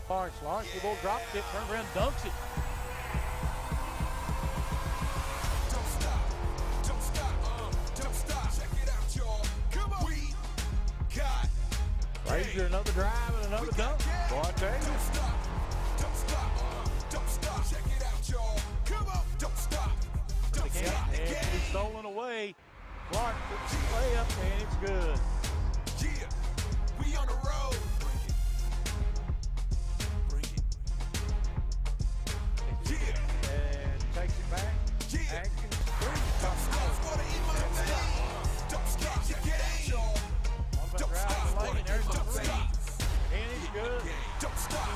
Lawrence the ball drops it, turns around, dunks it. Frazier, another drive and another dunk. Boy, I tell you. Don't stop, check it out, y'all. Come on, don't stop. And it's stolen away. Clark puts the layup, and it's good. Yeah, we on the road. Bring it. Yeah. And takes it back. Yeah. Atkins, Don't stop, gonna eat my team. Don't stop, check it out, y'all. Don't stop, lane, there's the three. And it's good. Don't stop.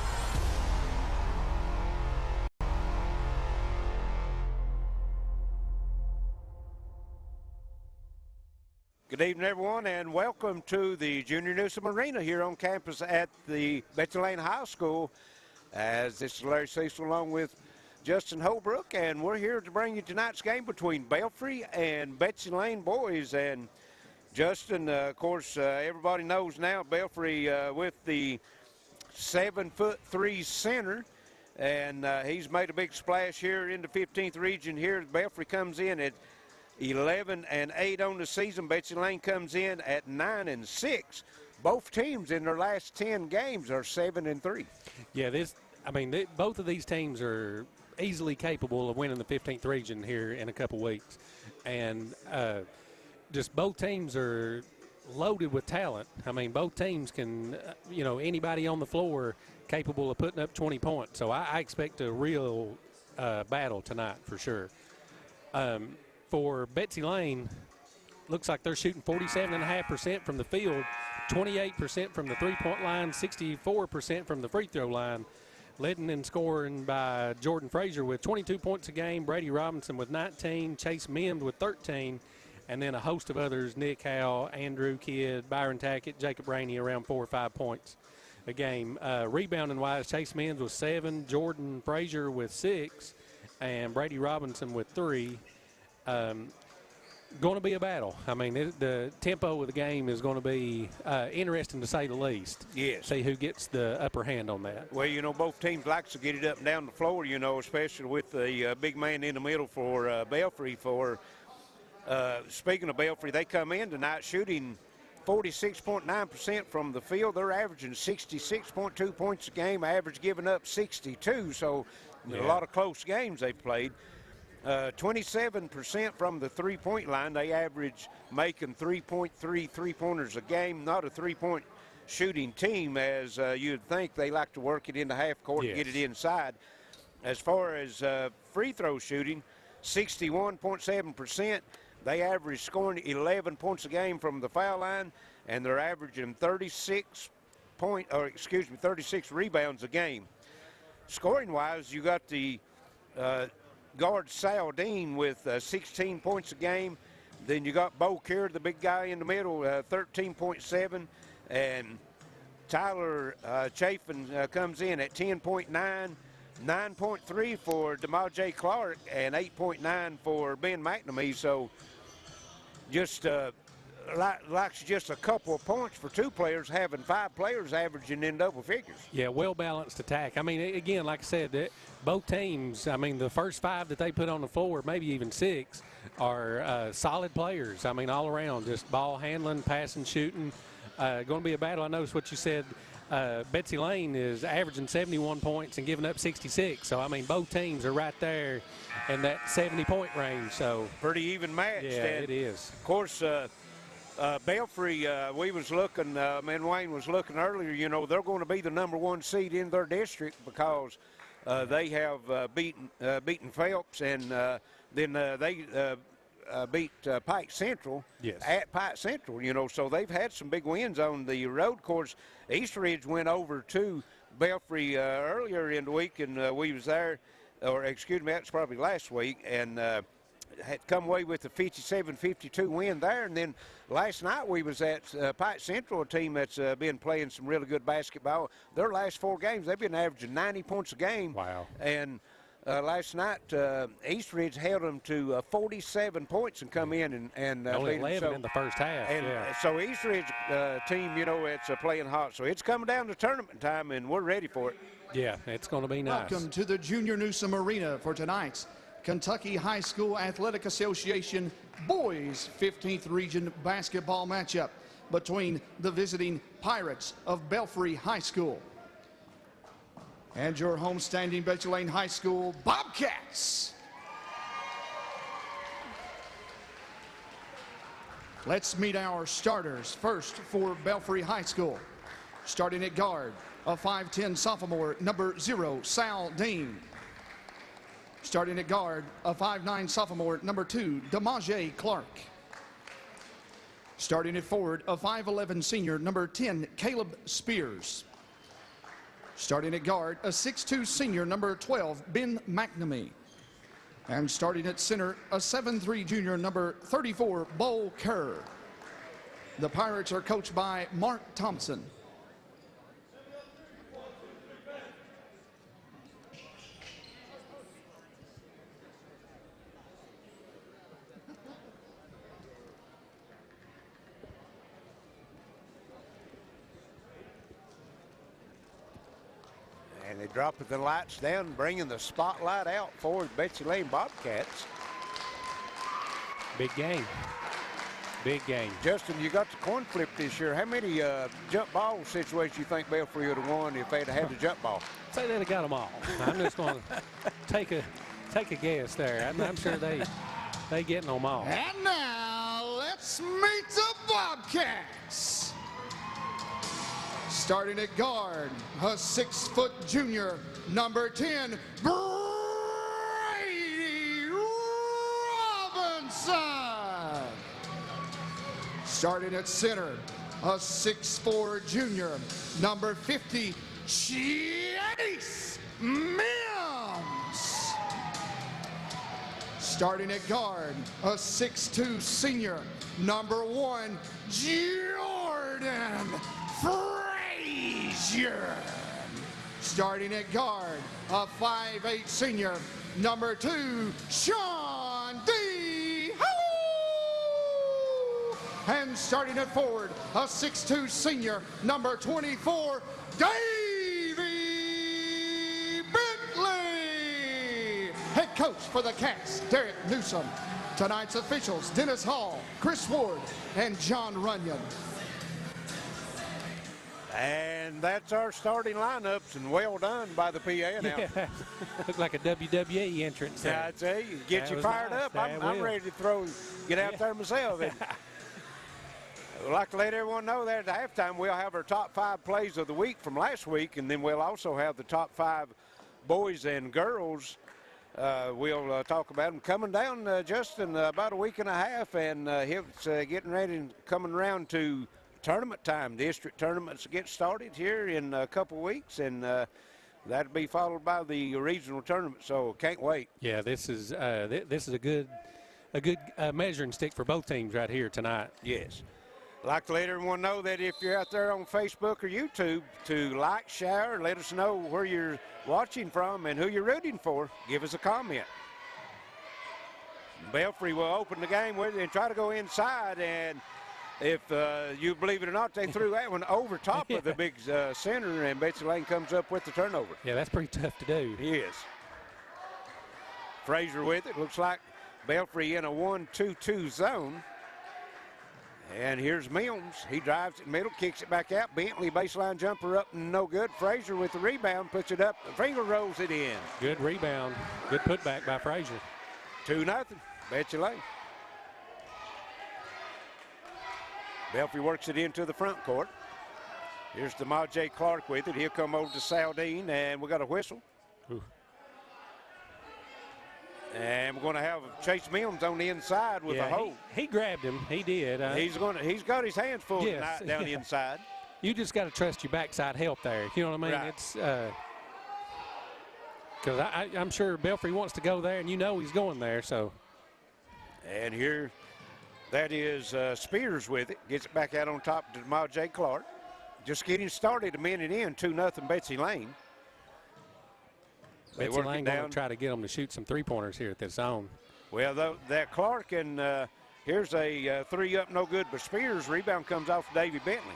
Good evening, everyone, and welcome to the Junior Newsom Arena here on campus at the Betsy Layne High School. As this is Larry Cecil along with Justin Holbrook, and we're here to bring you tonight's game between Belfry and Betsy Layne boys. And Justin, of course, everybody knows now Belfry with the 7'3" center, and he's made a big splash here in the 15th region here. Belfry comes in at 11-8 on the season. Betsy Layne comes in at 9-6. Both teams in their last 10 games are 7-3. Yeah, both of these teams are easily capable of winning the 15th region here in a couple weeks, and just both teams are loaded with talent. I mean, both teams can, anybody on the floor capable of putting up 20 points. So I expect a real battle tonight for sure. For Betsy Layne, looks like they're shooting 47.5% from the field, 28% from the three-point line, 64% from the free throw line. Led in scoring by Jordan Frazier with 22 points a game, Brady Robinson with 19, Chase Mims with 13, and then a host of others, Nick Howell, Andrew Kidd, Byron Tackett, Jacob Rainey, around 4 or 5 points a game. Rebounding-wise, Chase Mims with 7, Jordan Frazier with 6, and Brady Robinson with 3. Going to be a battle. I mean, the tempo of the game is going to be interesting to say the least. Yes. See who gets the upper hand on that. Well, both teams like to get it up and down the floor, especially with the big man in the middle for Belfry. Speaking of Belfry, they come in tonight shooting 46.9% from the field. They're averaging 66.2 points a game, average giving up 62. So a lot of close games they've played. 27% from the three-point line. They average making 3.3 three-pointers a game. Not a three-point shooting team, as you'd think. They like to work it into half court and get it inside. As far as free throw shooting, 61.7%. They average scoring 11 points a game from the foul line, and they're averaging 36 rebounds a game. Scoring-wise, you got the guard Saldine with 16 points a game. Then you got Bo Kerr, the big guy in the middle, 13.7. And Tyler Chafin comes in at 10.9, 9.3 for DeMaje Clark, and 8.9 for Ben McNamee. So just likes just a couple of points for two players, having 5 players averaging in double figures. Yeah, well-balanced attack. I mean, again, like I said, both teams, the first 5 that they put on the floor, maybe even 6, are solid players. I mean, all around, just ball handling, passing, shooting. Going to be a battle. I noticed what you said. Betsy Layne is averaging 71 points and giving up 66. So, both teams are right there in that 70-point range. So pretty even matched. Yeah, it is. Of course, Belfry, we was looking, Wayne was looking earlier, they're going to be the #1 seed in their district because they have beaten Phelps, and then they beat Pike Central at Pike Central, so they've had some big wins on the road course. East Ridge went over to Belfry earlier in the week, and we was there, that's probably last week, and had come away with a 57-52 win there. And then last night we was at Pike Central, a team that's been playing some really good basketball. Their last 4 games, they've been averaging 90 points a game. Wow. And last night, Eastridge held them to 47 points and come in and only beat them. 11 in the first half. And yeah. so Eastridge team, you know, it's playing hot. So it's coming down to tournament time, and we're ready for it. Yeah, it's going to be nice. Welcome to the Junior Newsom Arena for tonight's Kentucky High School Athletic Association Boys 15th Region basketball matchup between the visiting Pirates of Belfry High School and your homestanding Betsy Layne High School Bobcats. Let's meet our starters. First for Belfry High School, starting at guard, a 5'10 sophomore, number 0, Sal Dean. Starting at guard, a 5'9 sophomore, number 2, Demaje Clark. Starting at forward, a 5'11 senior, number 10, Caleb Spears. Starting at guard, a 6'2 senior, number 12, Ben McNamee. And starting at center, a 7'3 junior, number 34, Bo Kerr. The Pirates are coached by Mark Thompson. And they dropping the lights down, bringing the spotlight out for the Betsy Layne Bobcats. Big game. Big game. Justin, you got the coin flip this year. How many jump ball situations you think Belfry would have won if they'd had the jump ball? Say they'd have got them all. I'm just going to take a guess there. I'm sure they getting them all. And now let's meet the Bobcats. Starting at guard, a 6-foot junior, number 10, Brady Robinson. Starting at center, a 6'4 junior, number 50, Chase Mims. Starting at guard, a 6'2 senior, number 1, Jordan Frazier. Starting at guard, a 5'8 senior, number 2, Sean D. Howell. And starting at forward, a 6'2 senior, number 24, Davey Bentley. Head coach for the Cats, Derek Newsom. Tonight's officials, Dennis Hall, Chris Ward, and John Runyon. And that's our starting lineups, and well done by the PA announcer. Yeah. Looked like a WWE entrance there. Yeah, I tell you, get That you was fired nice. up. That I'm will. ready to get out there myself. And I'd like to let everyone know that at halftime we'll have our top 5 plays of the week from last week, and then we'll also have the top 5 boys and girls. We'll talk about them coming down, Justin, about a week and a half, and it's getting ready and coming around to tournament time. District tournaments get started here in a couple weeks, and that'll be followed by the regional tournament. So can't wait. Yeah, this is a good measuring stick for both teams right here tonight. Yes. I'd like to let everyone know that if you're out there on Facebook or YouTube, to like, share, let us know where you're watching from and who you're rooting for. Give us a comment. Belfry will open the game with it and try to go inside, and if you believe it or not, they threw that one over top of the big center, and Betsy Layne comes up with the turnover. Yeah, that's pretty tough to do. Yes. Frazier with it. Looks like Belfry in a 1-2-2 zone. And here's Mills. He drives it middle, kicks it back out. Bentley baseline jumper up, no good. Frazier with the rebound, puts it up. Finger rolls it in. Good rebound. Good putback by Frazier. 2-0. Betsy Layne. Belfry works it into the front court. Here's Demaje Clark with it. He'll come over to Saldine, and we got a whistle. Ooh. And we're going to have Chase Mills on the inside with a hold. He grabbed him. He did. He's got his hands full Yes. tonight down the inside. You just got to trust your backside help there. You know what I mean? Right. It's because I'm sure Belfry wants to go there, and you know he's going there. So. And here, that is Spears with it. Gets it back out on top to Demaje Clark. Just getting started a minute in, 2-0 Betsy Layne. Betsy Layne going to try to get them to shoot some three-pointers here at this zone. Well, that Clark, and here's a three up, no good, but Spears' rebound comes off Davy Bentley.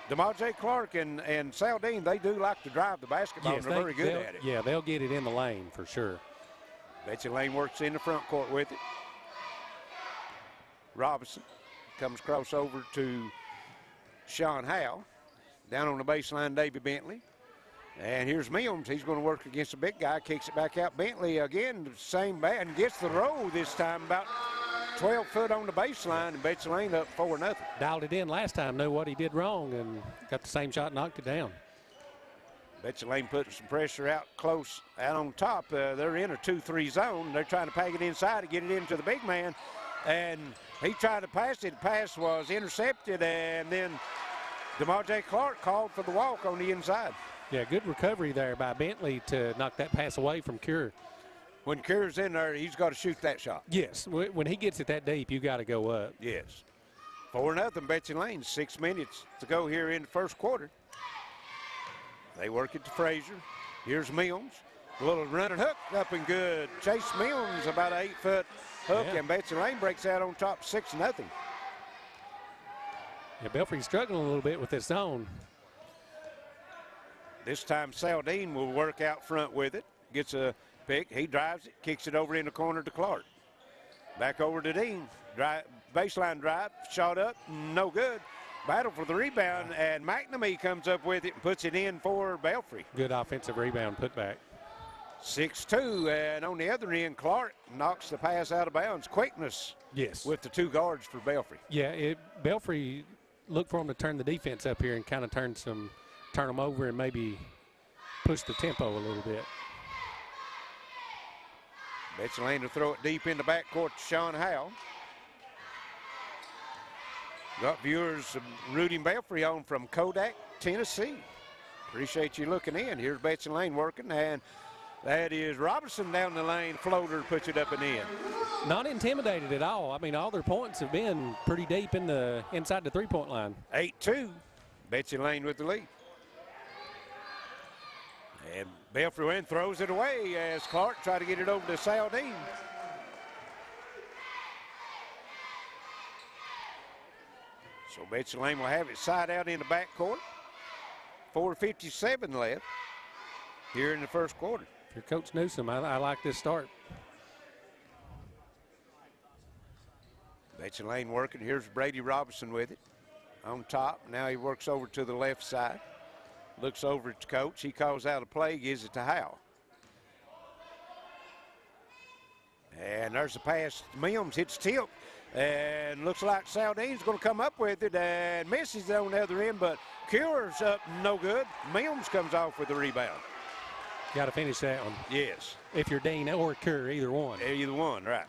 DeMaje Clark and Saldine, they do like to drive the basketball, and they're very good at it. Yeah, they'll get it in the lane for sure. Betsy Layne works in the front court with it. Robinson comes across over to Sean Howe. Down on the baseline, Davy Bentley. And here's Mills. He's going to work against the big guy, kicks it back out. Bentley, again, the same bat, and gets the roll this time, about 12 foot on the baseline, and Betsy Layne up 4-0. Dialed it in last time, knew what he did wrong, and got the same shot, knocked it down. Betsy Layne putting some pressure out close, out on top. They're in a 2-3 zone. They're trying to peg it inside to get it into the big man, and he tried to pass it. The pass was intercepted, and then DeMaje Clark called for the walk on the inside. Yeah, good recovery there by Bentley to knock that pass away from Cure. When Cure's in there, he's got to shoot that shot. Yes, when he gets it that deep, you got to go up. Yes. 4-0 Betsy Layne. 6 minutes to go here in the first quarter. They work it to Frazier. Here's Mills. A little running hook up and good. Chase Mills about an 8-foot hook, and Betsy Layne breaks out on top 6-0. Yeah, Belfry's struggling a little bit with this zone. This time Saldine will work out front with it. Gets a pick. He drives it, kicks it over in the corner to Clark. Back over to Dean. Baseline drive, shot up, no good. Battle for the rebound, and McNamee comes up with it and puts it in for Belfry. Good offensive rebound putback. 6-2, and on the other end, Clark knocks the pass out of bounds. Quickness. Yes. With the two guards for Belfry. Yeah, Belfry looked for him to turn the defense up here and kind of turn them over and maybe push the tempo a little bit. Betsy Layne to throw it deep in the backcourt to Sean Howe. Got viewers rooting Belfry on from Kodak, Tennessee. Appreciate you looking in. Here's Betsy Layne working, and that is Robinson down the lane. Floater puts it up and in. Not intimidated at all. I mean, all their points have been pretty deep inside the three-point line. 8-2. Betsy Layne with the lead. And Belfry win, throws it away as Clark tried to get it over to Saldine. So Betsy Layne will have it side out in the backcourt. 4:57 left here in the first quarter. If you're Coach Newsom, I like this start. Betsy Layne working. Here's Brady Robinson with it on top. Now he works over to the left side. Looks over at the coach. He calls out a play, gives it to Howe. And there's a pass. Mills hits tip. And looks like Saldine's going to come up with it and misses it on the other end, but Cure's up no good. Mills comes off with the rebound. Got to finish that one. Yes. If you're Dean or Cure, either one. Either one, right.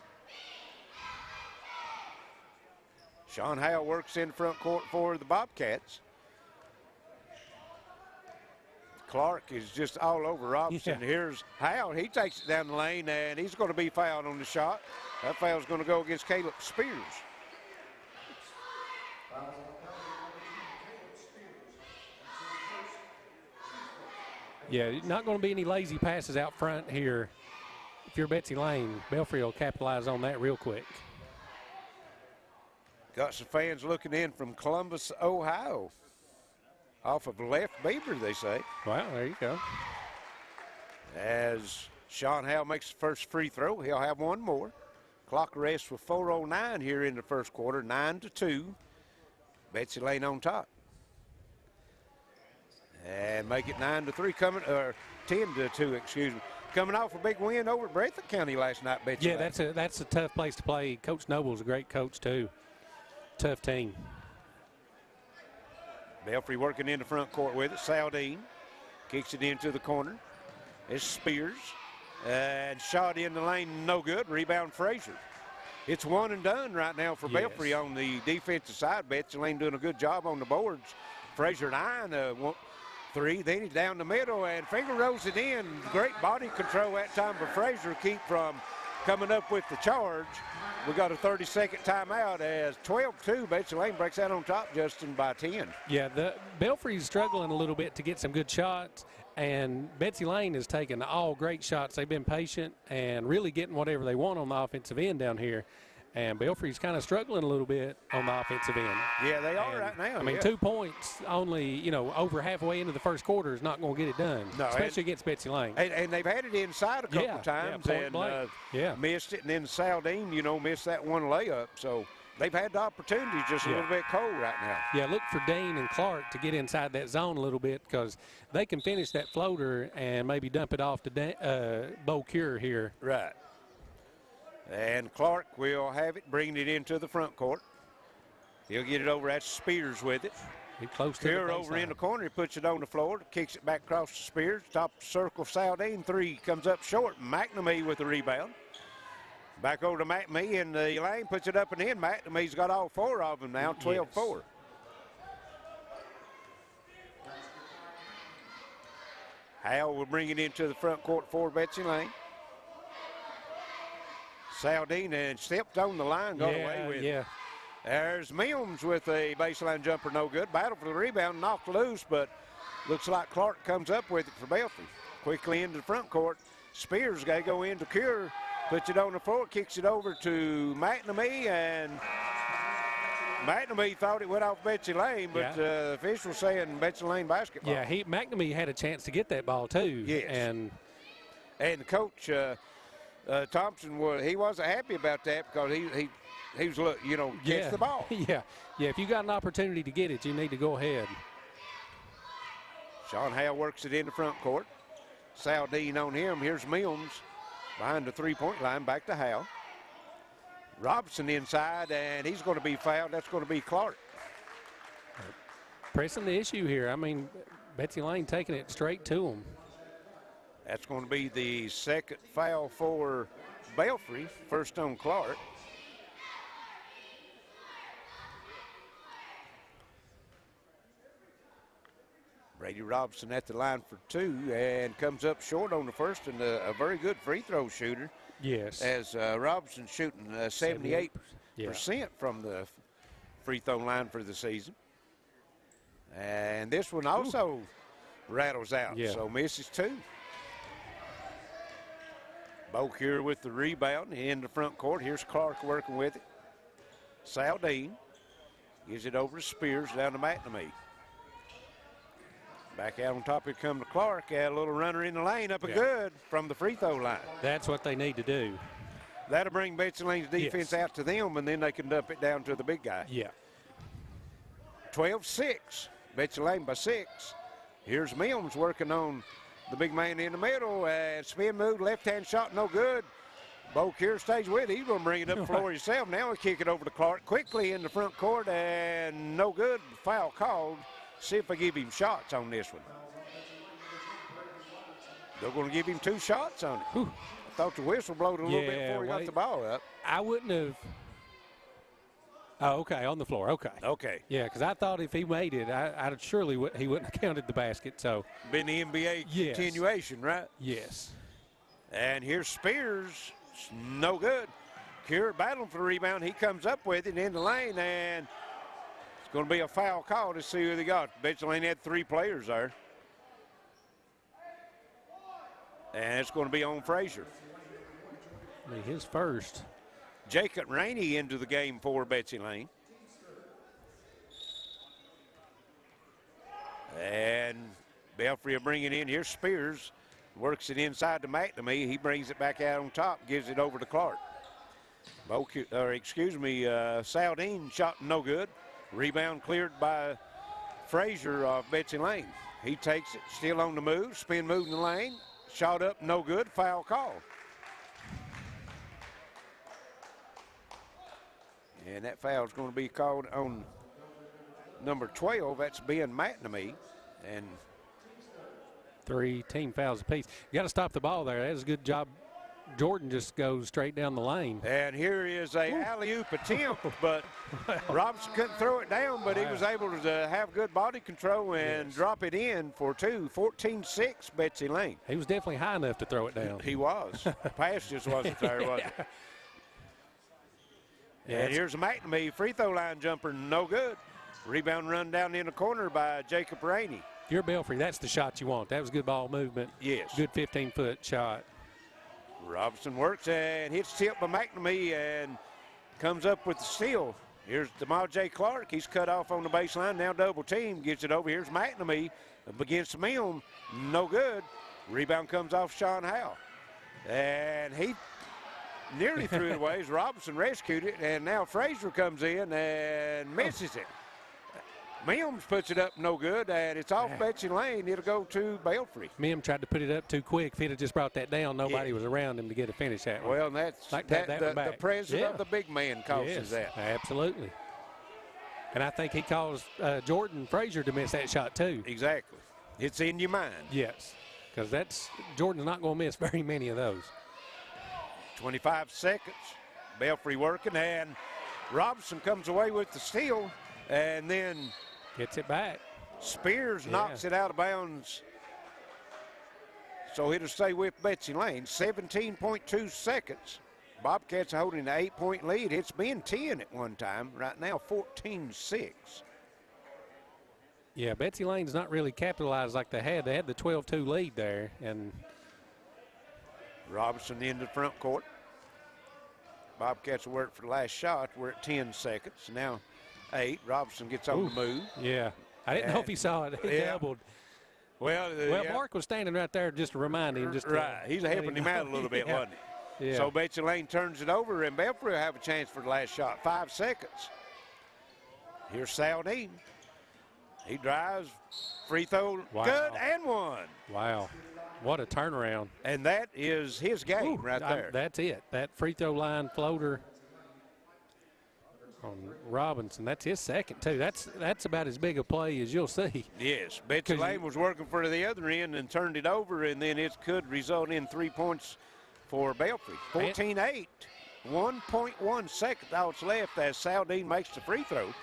Sean Howe works in front court for the Bobcats. Clark is just all over Robinson. Yeah. Here's Howe. He takes it down the lane, and he's going to be fouled on the shot. That foul's going to go against Caleb Spears. Yeah, not going to be any lazy passes out front here. If you're Betsy Layne, Belfry will capitalize on that real quick. Got some fans looking in from Columbus, Ohio. Off of Left Beaver, they say. Wow, there you go. As Sean Howe makes the first free throw, he'll have one more. Clock rests with 4:09 here in the first quarter, 9-2. Betsy Layne on top. And make it 9-3 coming, or 10-2, excuse me. Coming off a big win over Breathitt County last night, Betsy Layne. Yeah, that's a tough place to play. Coach Noble's a great coach, too. Tough team. Belfry working in the front court with it. Saldine kicks it into the corner. It's Spears. And shot in the lane, no good. Rebound Frazier. It's one and done right now for Belfry on the defensive side. Betsy Layne doing a good job on the boards. Frazier 9-3. Then he's down the middle and finger rolls it in. Great body control that time for Frazier. Keep from coming up with the charge. We got a 30-second timeout as 12-2. Betsy Layne breaks out on top, Justin, by 10. Yeah, the Belfry's struggling a little bit to get some good shots, and Betsy Layne has taken all great shots. They've been patient and really getting whatever they want on the offensive end down here. And Belfry's kind of struggling a little bit on the offensive end. Yeah, they are right now. I mean, 2 points only, over halfway into the first quarter is not going to get it done, especially against Betsy Layne. And they've had it inside a couple times and missed it. And then Saldine, missed that one layup. So they've had the opportunity, just a little bit cold right now. Yeah, look for Dean and Clark to get inside that zone a little bit because they can finish that floater and maybe dump it off to Bo Cure here. Right. And Clark will have it, bringing it into the front court. He'll get it over at Spears with it. Close to Here over in the corner, he puts it on the floor, kicks it back across to Spears. Top circle, Saldine, 3 comes up short. McNamee with the rebound. Back over to McNamee, and Layne puts it up and in. McNamee's got all 4 of them now, 12-4. Howell will bring it into the front court for Betsy Layne. Saldine and stepped on the line, got away with it. There's Mills with a baseline jumper, no good. Battle for the rebound, knocked loose, but looks like Clark comes up with it for Belfry. Quickly into the front court. Spears got to go into Cure, puts it on the floor, kicks it over to McNamee, and McNamee thought it went off Betsy Layne, but the official saying Betsy Layne basketball. Yeah, McNamee had a chance to get that ball too. Yes. And the coach, Thompson, he wasn't happy about that because he was, catch the ball. Yeah, if you got an opportunity to get it, you need to go ahead. Sean Hale works it in the front court. Saldine on him. Here's Mills behind the three-point line, back to Hale. Robinson inside, and he's going to be fouled. That's going to be Clark. Pressing the issue here. I mean, Betsy Layne taking it straight to him. That's going to be the second foul for Belfry, first on Clark. Brady Robinson at the line for 2 and comes up short on the first, and a very good free throw shooter. Yes. As Robinson shooting 78% from the free throw line for the season. And this one also rattles out, so misses 2. Beaucure with the rebound in the front court. Here's Clark working with it. Saldine gives it over to Spears, down to McNamee. Back out on top, here come to Clark. A little runner in the lane, up and good from the free throw line. That's what they need to do. That'll bring Betsy Layne's defense out to them, and then they can dump it down to the big guy. 12-6. Betsy Layne by 6. Here's Mills working on the big man in the middle. Spin move, left-hand shot, no good. Beaucure stays with it. He's going to bring it up the floor himself. Now we kick it over to Clark quickly in the front court, and no good. Foul called. See if they give him shots on this one. They're going to give him 2 shots on it. I thought the whistle blowed a little bit before he got the ball up. I wouldn't have. Oh, okay, on the floor. Okay. Yeah, because I thought if he made it, I'd surely he wouldn't have counted the basket. So been the NBA continuation, right? Yes. And here's Spears. It's no good. Cure battling for the rebound. He comes up with it in the lane, and it's going to be a foul call to see who they got. Betsy Layne had 3 players there. And it's going to be on Frazier. I mean, his first. Jacob Rainey into the game for Betsy Layne. And Belfry will bring it in. Here's Spears. Works it inside to McNamee. He brings it back out on top, gives it over to Clark. Saldine shot no good. Rebound cleared by Frazier of Betsy Layne. He takes it, still on the move, spin move in the lane. Shot up, no good, foul call. And that foul is going to be called on number 12. That's Ben McNamee. And 3 team fouls apiece. You got to stop the ball there. That was a good job Jordan just goes straight down the lane. And here is a alley-oop attempt, but Robinson couldn't throw it down, but he was able to have good body control and drop it in for two. 14-6, Betsy Layne. He was definitely high enough to throw it down. He was. The pass just wasn't there, was it? Yeah, And here's a McNamee free throw line jumper, no good. Rebound run down in the corner by Jacob Rainey. If you're Belfry, that's the shot you want. That was good ball movement. Yes. Good 15-foot shot. Robinson works and hits tip by McNamee and comes up with the steal. Here's Jamal J. Clark. He's cut off on the baseline. Now double team. Gets it over. Here's McNamee against Milne. No good. Rebound comes off Sean Howe. And he nearly threw it away as Robinson rescued it. And now Frazier comes in and misses it. Mims puts it up no good, and it's off Betsy Layne. It'll go to Belfry. Mims tried to put it up too quick. If he'd have just brought that down, nobody was around him to get a finish at one. Well, and that's like the president of the big man causes that. Absolutely. And I think he caused Jordan Frazier to miss that shot too. Exactly. It's in your mind. Yes, because Jordan's not going to miss very many of those. 25 seconds. Belfry working, and Robinson comes away with the steal, and then gets it back. Spears knocks it out of bounds. So it'll stay with Betsy Layne. 17.2 seconds. Bobcats are holding an 8-point lead. It's been 10 at one time. Right now, 14-6. Yeah, Betsy Layne's not really capitalized like they had. They had the 12-2 lead there. And Robinson into the front court. Bobcats will work for the last shot. We're at 10 seconds. Now 8. Robinson gets on the move. Yeah. I didn't know if he saw it. He doubled. Well, Mark was standing right there just to remind him. Right. He's helping him out a little bit, wasn't he? Yeah. So Betsy Layne turns it over, and Belfry will have a chance for the last shot. 5 seconds. Here's Saldine. He drives. Free throw. Wow. Good, and one. Wow. What a turnaround. And that is his game right there. That's it. That free throw line floater on Robinson. That's his second, too. That's about as big a play as you'll see. Yes. Betsy Layne was working for the other end and turned it over, and then it could result in 3 points for Belfry. 14-8. 1.1 seconds left as Saldine makes the free throw.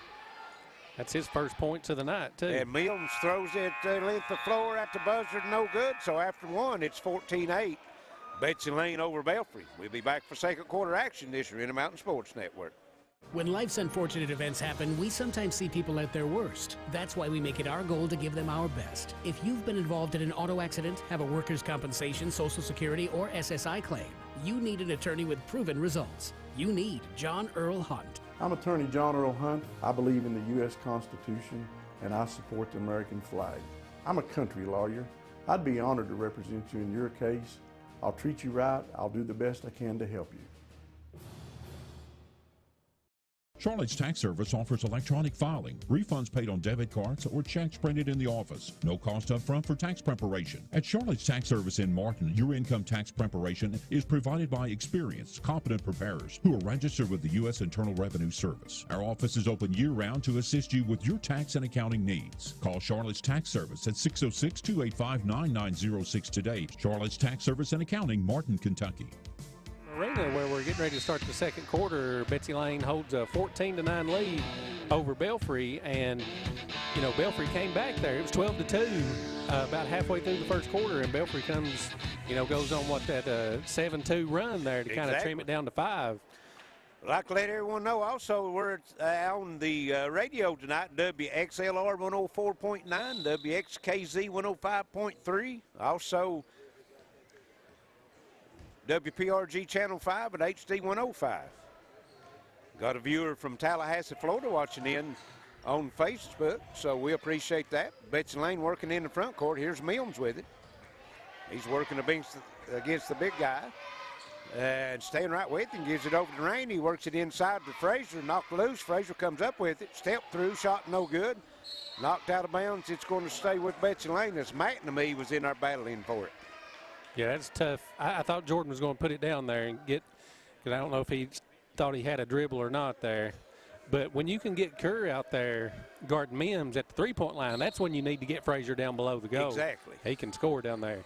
That's his first points of the night, too. And Milnes throws it length of floor at the buzzer, no good. So after one, it's 14-8. Betsy Layne over Belfry. We'll be back for second quarter action this year in the Mountain Sports Network. When life's unfortunate events happen, we sometimes see people at their worst. That's why we make it our goal to give them our best. If you've been involved in an auto accident, have a workers' compensation, Social Security, or SSI claim, you need an attorney with proven results. You need John Earl Hunt. I'm attorney John Earl Hunt. I believe in the U.S. Constitution, and I support the American flag. I'm a country lawyer. I'd be honored to represent you in your case. I'll treat you right. I'll do the best I can to help you. Charlotte's Tax Service offers electronic filing, refunds paid on debit cards, or checks printed in the office. No cost up front for tax preparation. At Charlotte's Tax Service in Martin, your income tax preparation is provided by experienced, competent preparers who are registered with the U.S. Internal Revenue Service. Our office is open year-round to assist you with your tax and accounting needs. Call Charlotte's Tax Service at 606-285-9906 today. Charlotte's Tax Service and Accounting, Martin, Kentucky. Arena, where we're getting ready to start the second quarter, Betsy Layne holds a 14-9 lead over Belfry, and Belfry came back there. It was 12-2 about halfway through the first quarter, and Belfry comes, goes on that 7-2 run there to kind of trim it down to 5. I'd like to let everyone know also we're on the radio tonight, WXLR 104.9, WXKZ 105.3, also WPRG Channel 5 at HD 105. Got a viewer from Tallahassee, Florida watching in on Facebook, so we appreciate that. Betsy Layne working in the front court. Here's Milnes with it. He's working against the big guy and staying right with him. Gives it over to Rain. He works it inside to Frazier. Knocked loose. Frazier comes up with it. Step through. Shot no good. Knocked out of bounds. It's going to stay with Betsy Layne as McNamee was in there battling for it. Yeah, that's tough. I thought Jordan was going to put it down there and get, because I don't know if he thought he had a dribble or not there. But when you can get Kerr out there guarding Mims at the three-point line, that's when you need to get Frazier down below the goal. Exactly. He can score down there.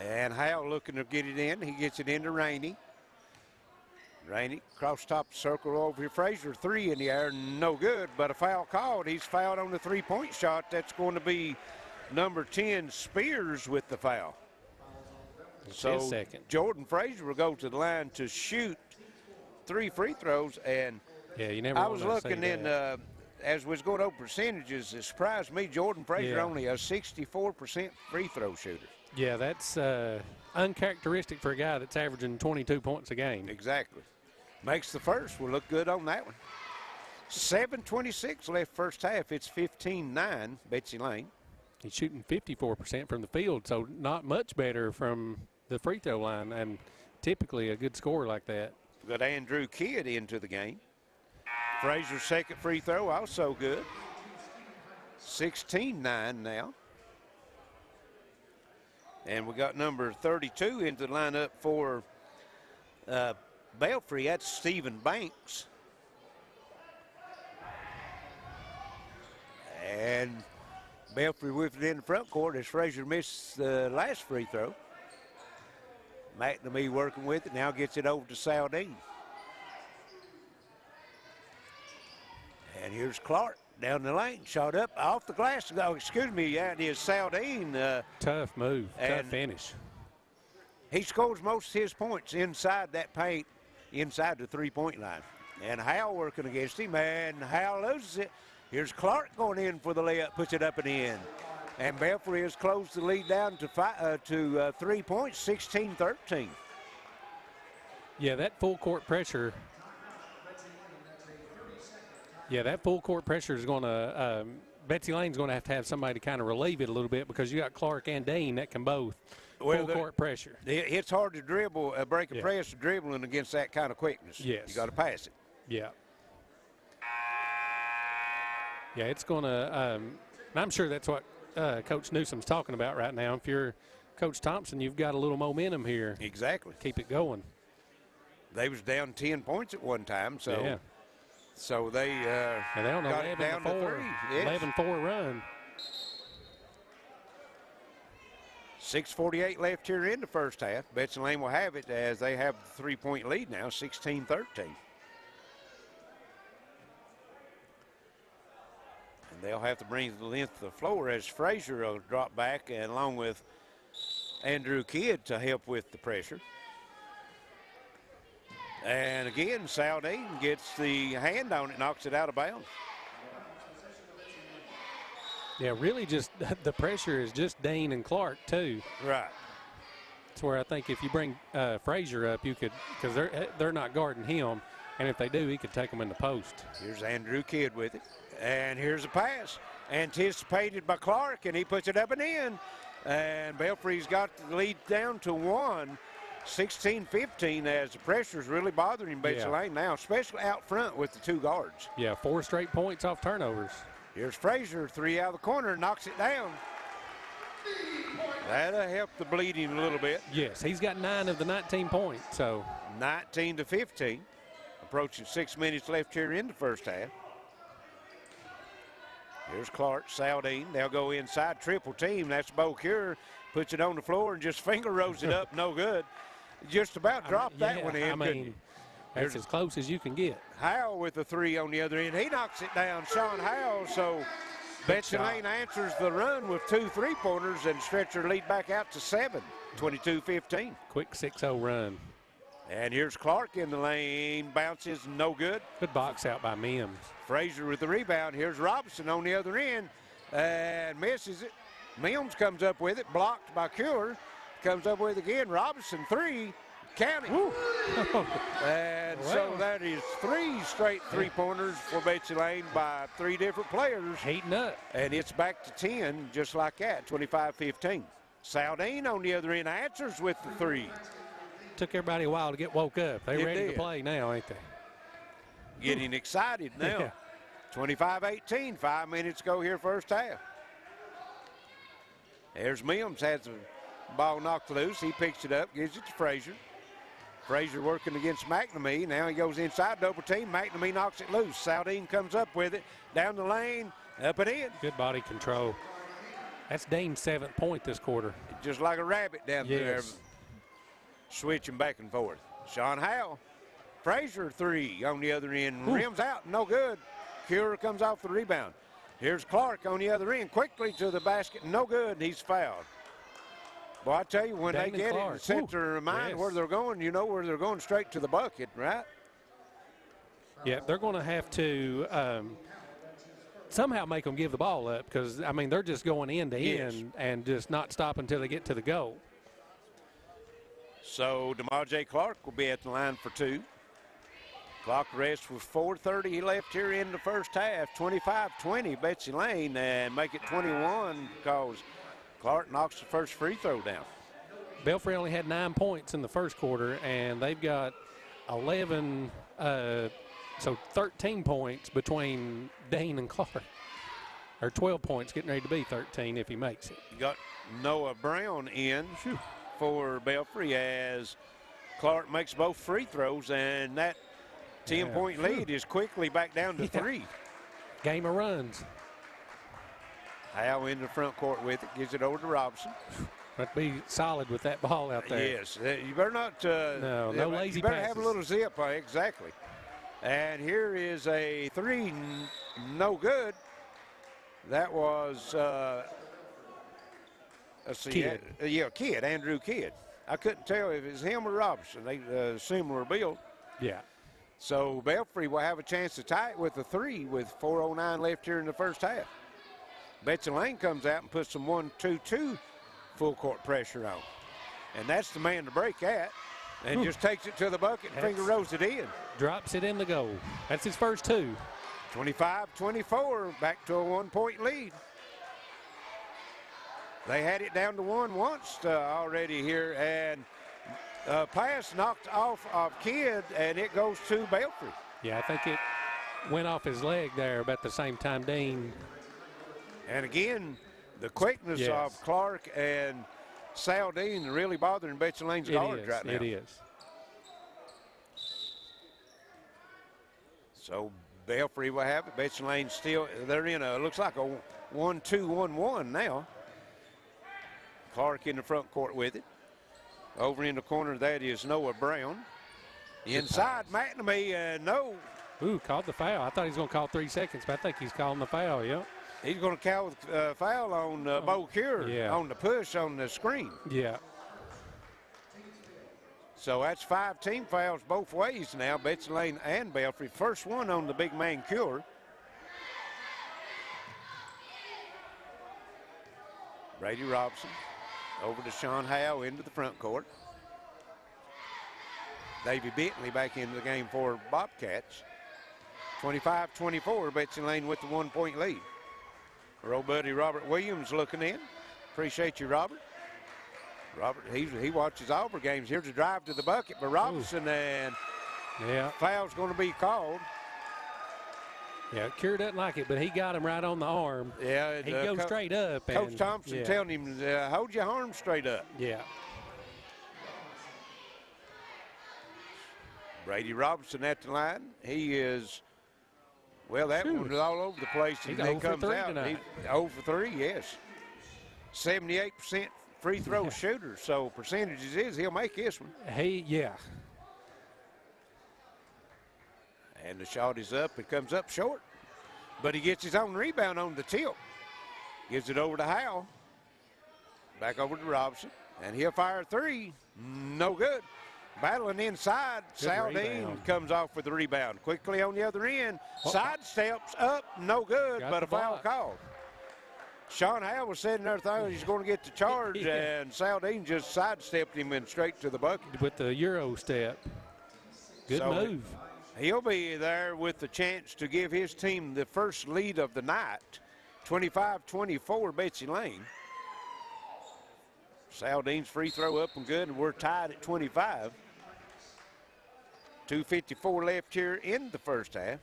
And Howell looking to get it in. He gets it into Rainey. Rainey cross top circle over here. Frazier, 3 in the air, no good, but a foul called. He's fouled on the 3-point shot. That's going to be number 10, Spears, with the foul. So Jordan Frazier will go to the line to shoot 3 free throws. And yeah, you never. I was looking in as we was going over percentages. It surprised me. Jordan Frazier only a 64% free throw shooter. Yeah, that's uncharacteristic for a guy that's averaging 22 points a game. Exactly. Makes the first. We'll look good on that one. 7:26 left first half. It's 15-9, Betsy Layne. He's shooting 54% from the field, so not much better from the free throw line, and typically a good scorer like that. Got Andrew Kidd into the game. Frazier's second free throw, also good. 16-9 now. And we got number 32 into the lineup for Belfry. That's Stephen Banks. And Belfry with it in the front court as Frazier missed the last free throw. McNamee working with it, now gets it over to Saldine. And here's Clark down the lane, shot up off the glass. Oh, excuse me, yeah, it is Saldine. Tough move, tough finish. He scores most of his points inside that paint, inside the 3-point line. And Howell working against him, and Howell loses it. Here's Clark going in for the layup, puts it up and in. And Belfry has closed the lead down to 3 points, 16-13. Yeah, that full court pressure. Yeah, that full court pressure is going to Betsy Layne's going to have somebody to kind of relieve it a little bit, because you got Clark and Dean that can both full court pressure. It's hard to dribble, break a press dribbling against that kind of quickness. Yes. You got to pass it. Yeah. Yeah, it's going to I'm sure that's what Coach Newsom's talking about right now. If you're Coach Thompson, you've got a little momentum here. Exactly. Keep it going. They was down 10 points at one time, so so they on got it down to 3. Yes. 11-4 run. 6:48 left here in the first half. Betsy Layne will have it as they have the 3-point lead now, 16-13. And they'll have to bring the length of the floor as Frazier will drop back, and along with Andrew Kidd to help with the pressure. And again, Saldine gets the hand on it, knocks it out of bounds. Yeah, really just the pressure is just Dean and Clark, too. Right. That's where I think if you bring Frazier up, you could, because they're not guarding him, and if they do, he could take them in the post. Here's Andrew Kidd with it. And here's a pass anticipated by Clark, and he puts it up and in. And Belfry's got the lead down to 1. 16-15 as the pressure is really bothering Betsy Layne now, especially out front with the 2 guards. Yeah, 4 straight points off turnovers. Here's Frazier, 3 out of the corner, knocks it down. That'll help the bleeding a little bit. Yes, he's got 9 of the 19 points. So 19-15, approaching 6 minutes left here in the first half. Here's Clark, Saldine. They'll go inside, triple team. That's Beaucure. Puts it on the floor and just finger rolls it up. No good. Just about dropped that one in. I mean, that's as close as you can get. Howell with the 3 on the other end. He knocks it down, Sean Howell. So Betsy Layne answers the run with 2 3-pointers and stretch her lead back out to 7, 22-15. Quick 6-0 run. And here's Clark in the lane. Bounces, no good. Good box out by Mims. Frazier with the rebound. Here's Robinson on the other end and misses it. Mims comes up with it, blocked by Cure. Comes up with it again. Robinson, 3, counting. And so that is 3 straight 3-pointers for Betsy Layne by 3 different players. Heating up. And it's back to 10 just like that, 25-15. Saldine on the other end answers with the 3. Took everybody a while to get woke up. They're ready to play now, ain't they? Getting excited now. 25-18, 5 minutes go here first half. There's Mims, has the ball knocked loose. He picks it up, gives it to Frazier. Frazier working against McNamee. Now he goes inside, double team. McNamee knocks it loose. Saldine comes up with it, down the lane, up and in. Good body control. That's Dane's 7th point this quarter. Just like a rabbit down there, Yes. switching back and forth. Sean Howell, Frazier 3 on the other end, rims out, no good. Cure comes off the rebound. Here's Clark on the other end, quickly to the basket, no good, he's fouled. Well, I tell you, when Dane they get Clark. it and set their mind Yes. where they're going, you know where they're going, straight to the bucket, right? Yeah, they're going to have to somehow make them give the ball up because, I mean, they're just going end to Yes. end and just not stop until they get to the goal. So DeMar Clark will be at the line for 2. Clock rest was 4:30 left here in the first half. 25-20 Betsy Layne, and make it 21 because Clark knocks the first free throw down. Belfry only had 9 points in the first quarter, and they've got 11, so 13 points between Dane and Clark. Or 12 points, getting ready to be 13 if he makes it. You got Noah Brown in for Belfry as Clark makes both free throws, and that 10-point lead is quickly back down to 3. Game of runs. Howe in the front court with it, gives it over to Robinson. But be solid with that ball out there. Yes, you better not. No lazy You better passes. have a little zip, exactly. And here is a 3, no good. That was let's see, Kidd. Kidd, Andrew Kidd. I couldn't tell if it was him or Robinson. They similar build. Yeah. So Belfry will have a chance to tie it with a 3 with 4:09 left here in the first half. Betsy Layne comes out and puts some 1-2-2 full court pressure on. And that's the man to break at. And just takes it to the bucket and finger rolls it in. Drops it in the goal. That's his first 2. 25-24, back to a 1-point lead. They had it down to 1 once already here, and pass knocked off of Kidd, and it goes to Belfry. Yeah, I think it went off his leg there about the same time Dean. And again, the quickness Yes. of Clark and Saldine really bothering Betsy Layne's guards right now. It is. So Belfry will have it. Betsy Layne still, they're in a, looks like a 1-2-1-1 now. Clark in the front court with it. Over in the corner, that is Noah Brown. Inside, McNamee, no. Ooh, called the foul. I thought he was going to call 3 seconds, but I think he's calling the foul, yeah. He's going to call foul on Bo Cure on the push on the screen. Yeah. So that's 5 team fouls both ways now, Betsy Layne and Belfry. First one on the big man Cure. Brady Robson over to Sean Howe into the front court. Davey Bentley back into the game for Bobcats. 25-24, Betsy Layne with the 1-point lead. Our old buddy Robert Williams looking in. Appreciate you, Robert. Robert, he watches Auburn games. Here's a drive to the bucket for Robinson, and foul's going to be called. Yeah, Cure doesn't like it, but he got him right on the arm. Yeah, he goes straight up. Coach Thompson telling him, hold your arm straight up. Yeah. Brady Robinson at the line. He is, well, that one was all over the place. He's and 0 he for comes 3 out. tonight. He's 0 for 3, yes. 78% free throw shooter, so percentages is he'll make this one. And the shot is up. It comes up short. But he gets his own rebound on the tip. Gives it over to Howell. Back over to Robinson. And he'll fire 3. No good. Battling inside. Saldine comes off with the rebound. Quickly on the other end. Side steps up. No good, but a foul called. Sean Howell was sitting there thinking he's going to get the charge, and Saldine just sidestepped him and straight to the bucket. With the Euro step. Good move. He'll be there with the chance to give his team the first lead of the night. 25-24, Betsy Layne. Saldine's free throw up and good, and we're tied at 25. 2:54 left here in the first half.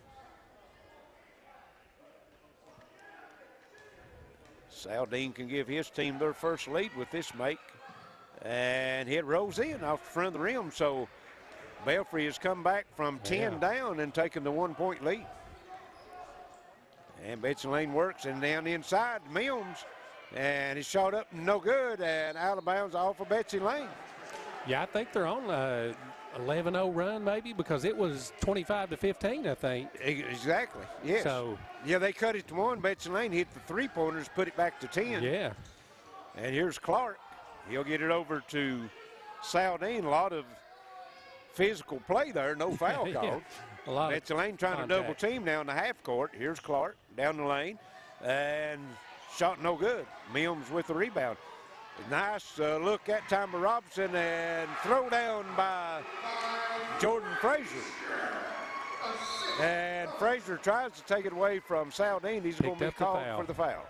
Saldine can give his team their first lead with this make. And it rolls in off the front of the rim, so Belfry has come back from 10 down and taken the 1-point lead. And Betsy Layne works, and down inside, Mills And he shot up no good and out of bounds off of Betsy Layne. Yeah, I think they're on a 11-0 run maybe because it was 25-15, I think. Exactly, yes. So, yeah, they cut it to 1. Betsy Layne hit the three-pointers, put it back to 10. yeah. And here's Clark. He'll get it over to Saldine. A lot of physical play there, no foul called. Yeah. A lot Betsy of Layne trying contact. to double team now in the half court. Here's Clark down the lane and shot no good. Mims with the rebound. Nice look that time by Robinson and throw down by Jordan Frazier. And Frazier tries to take it away from Saldine. He's going to be called for the foul.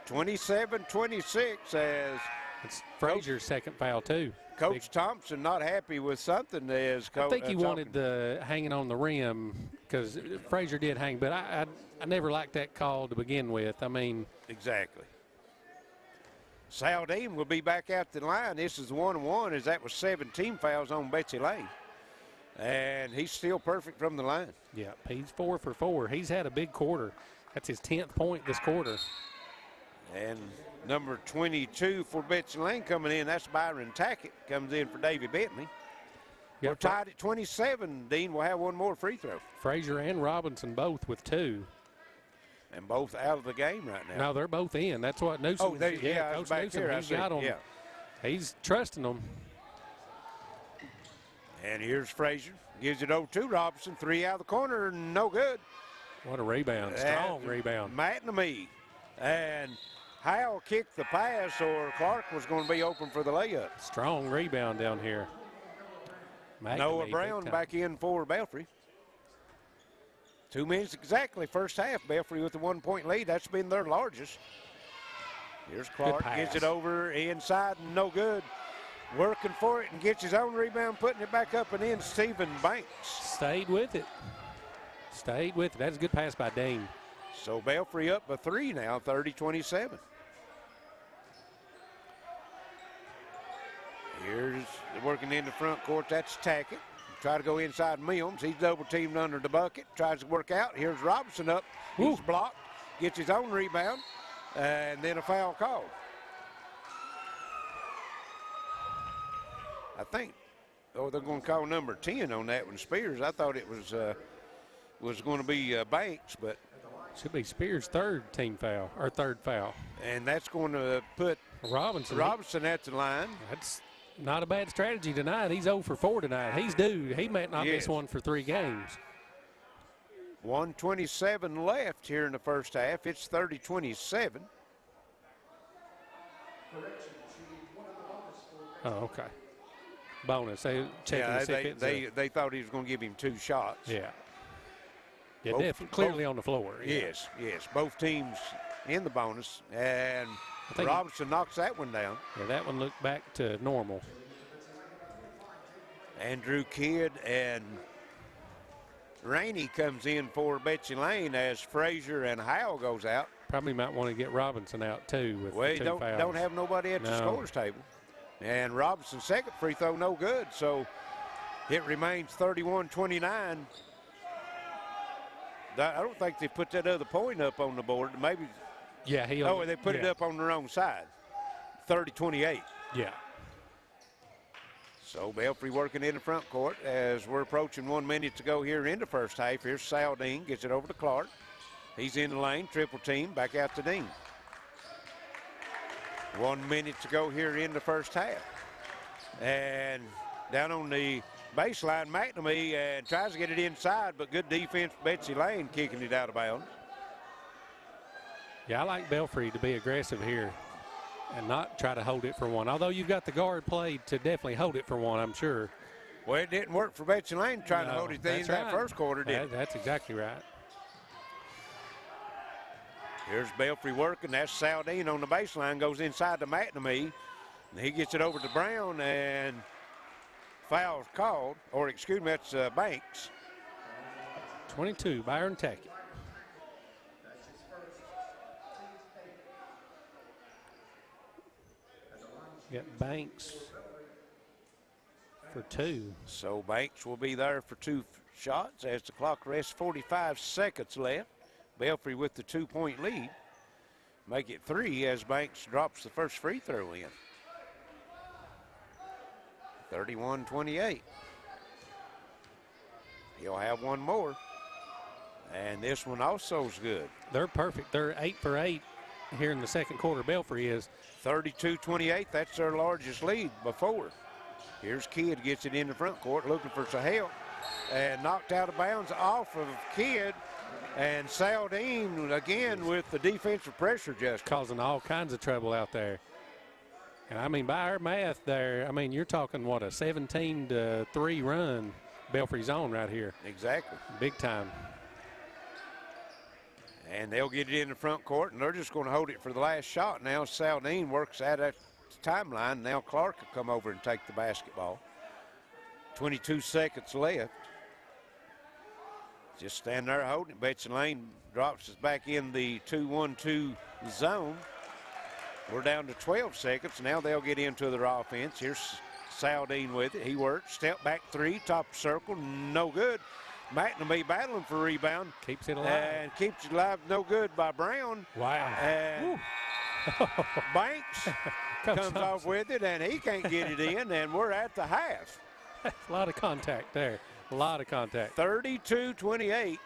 (27-26) as it's Frazier's second foul too. Coach Thompson not happy with something. As I think he wanted the hanging on the rim because Frazier did hang, but I never liked that call to begin with. I mean, exactly. Saldine will be back out the line. This is 1-1 as that was 17 fouls on Betsy Layne. And he's still perfect from the line. Yeah, he's 4 for 4. He's had a big quarter. That's his 10th point this quarter. And number 22 for Betsy Layne coming in, that's Byron Tackett, comes in for Davy Bentley. We're tied at 27. Dean will have one more free throw. Frazier and Robinson both with 2. And both out of the game right now. No, they're both in. That's what Newsom. Oh, yeah, Coach back Newsom, here. he's got them. Yeah. He's trusting them. And here's Frazier. Gives it over to Robinson. 3 out of the corner, no good. What a rebound. Strong rebound. McNamee. And Howell kicked the pass, or Clark was going to be open for the layup. Strong rebound down here. Noah Brown back in for Belfry. 2 minutes exactly, first half. Belfry with a 1-point lead. That's been their largest. Here's Clark, gets it over inside, and no good. Working for it and gets his own rebound, putting it back up and in. Stephen Banks. Stayed with it. Stayed with it. That's a good pass by Dean. So Belfry up by 3 now, 30-27. Here's working in the front court. That's Tackett. Try to go inside Mills. He's double teamed under the bucket. Tries to work out. Here's Robinson up. He's blocked. Gets his own rebound. And then a foul call. I think. Oh, they're going to call number 10 on that one. Spears. I thought it was going to be Banks, but should be Spears' third foul. And that's going to put Robinson at the line. That's not a bad strategy tonight. He's 0 for 4 tonight. He's due. He might not miss one for 3 games. 1:27 left here in the first half. It's 30-27. Oh, okay. Bonus. They thought he was going to give him 2 shots. Yeah. Yeah, definitely clearly on the floor. Yeah. Yes. Both teams in the bonus, and Robinson knocks that one down. Yeah, that one looked back to normal. Andrew Kidd and Rainey comes in for Betsy Layne as Frazier and Howell goes out. Probably might want to get Robinson out too with well, the 2 fouls. Don't have nobody at the scores table. And Robinson's second free throw no good, so it remains 31-29. I don't think they put that other point up on the board. Maybe. Yeah, they put it up on the wrong side. 30-28. Yeah. So Belfry working in the front court as we're approaching 1 minute to go here in the first half. Here's Saldine, gets it over to Clark. He's in the lane, triple team, back out to Dean. 1 minute to go here in the first half. And down on the baseline, McNamee and tries to get it inside, but good defense, Betsy Layne kicking it out of bounds. Yeah, I like Belfry to be aggressive here and not try to hold it for one. Although you've got the guard played to definitely hold it for one, I'm sure. Well, it didn't work for Betsy Layne trying to hold it in that first quarter, did it? That's exactly right. Here's Belfry working. That's Saldine on the baseline, goes inside to McNamee. And he gets it over to Brown, and foul's called, or excuse me, that's Banks. 22, Byron Tackett. Got Banks For 2. So Banks will be there for 2 shots as the clock rests. 45 seconds left. Belfry with the 2-point lead. Make it 3 as Banks drops the first free throw in. 31-28. He'll have one more. And this one also is good. They're perfect. They're 8 for 8 here in the second quarter. Belfry is 32-28. That's their largest lead before. Here's Kidd, gets it in the front court, looking for some help. And knocked out of bounds off of Kidd. And Saldine again with the defensive pressure just causing all kinds of trouble out there. And I mean, by our math there, I mean, you're talking, what, a 17-3 run Belfry's on right here. Exactly. Big time. And they'll get it in the front court, and they're just going to hold it for the last shot. Now Saldine works out at the timeline. Now Clark will come over and take the basketball. 22 seconds left. Just stand there holding it. Betsy Layne drops us back in the 2-1-2 zone. We're down to 12 seconds. Now they'll get into their offense. Here's Saldine with it. He works. Step back 3, top circle. No good. McNamee battling for rebound. Keeps it alive. And keeps it alive. No good by Brown. Wow. And Banks comes off with it, and he can't get it in, and we're at the half. A lot of contact there. A lot of contact. 32-28.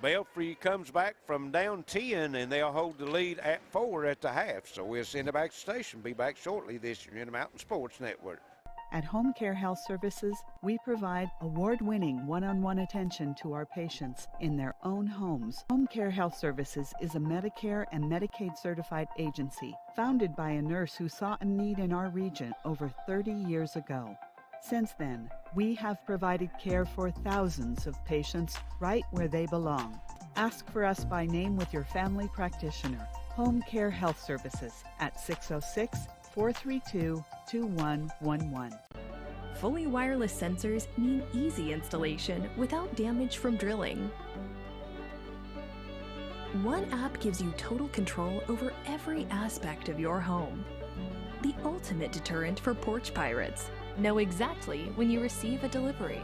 Belfry comes back from down 10, and they'll hold the lead at 4 at the half. So we'll send it back to the station. Be back shortly this year in the Mountain Sports Network. At Home Care Health Services, we provide award-winning one-on-one attention to our patients in their own homes. Home Care Health Services is a Medicare and Medicaid certified agency founded by a nurse who saw a need in our region over 30 years ago. Since then, we have provided care for thousands of patients right where they belong. Ask for us by name with your family practitioner. Home Care Health Services at 606-432-2111. Fully wireless sensors mean easy installation without damage from drilling. One app gives you total control over every aspect of your home. The ultimate deterrent for porch pirates. Know exactly when you receive a delivery.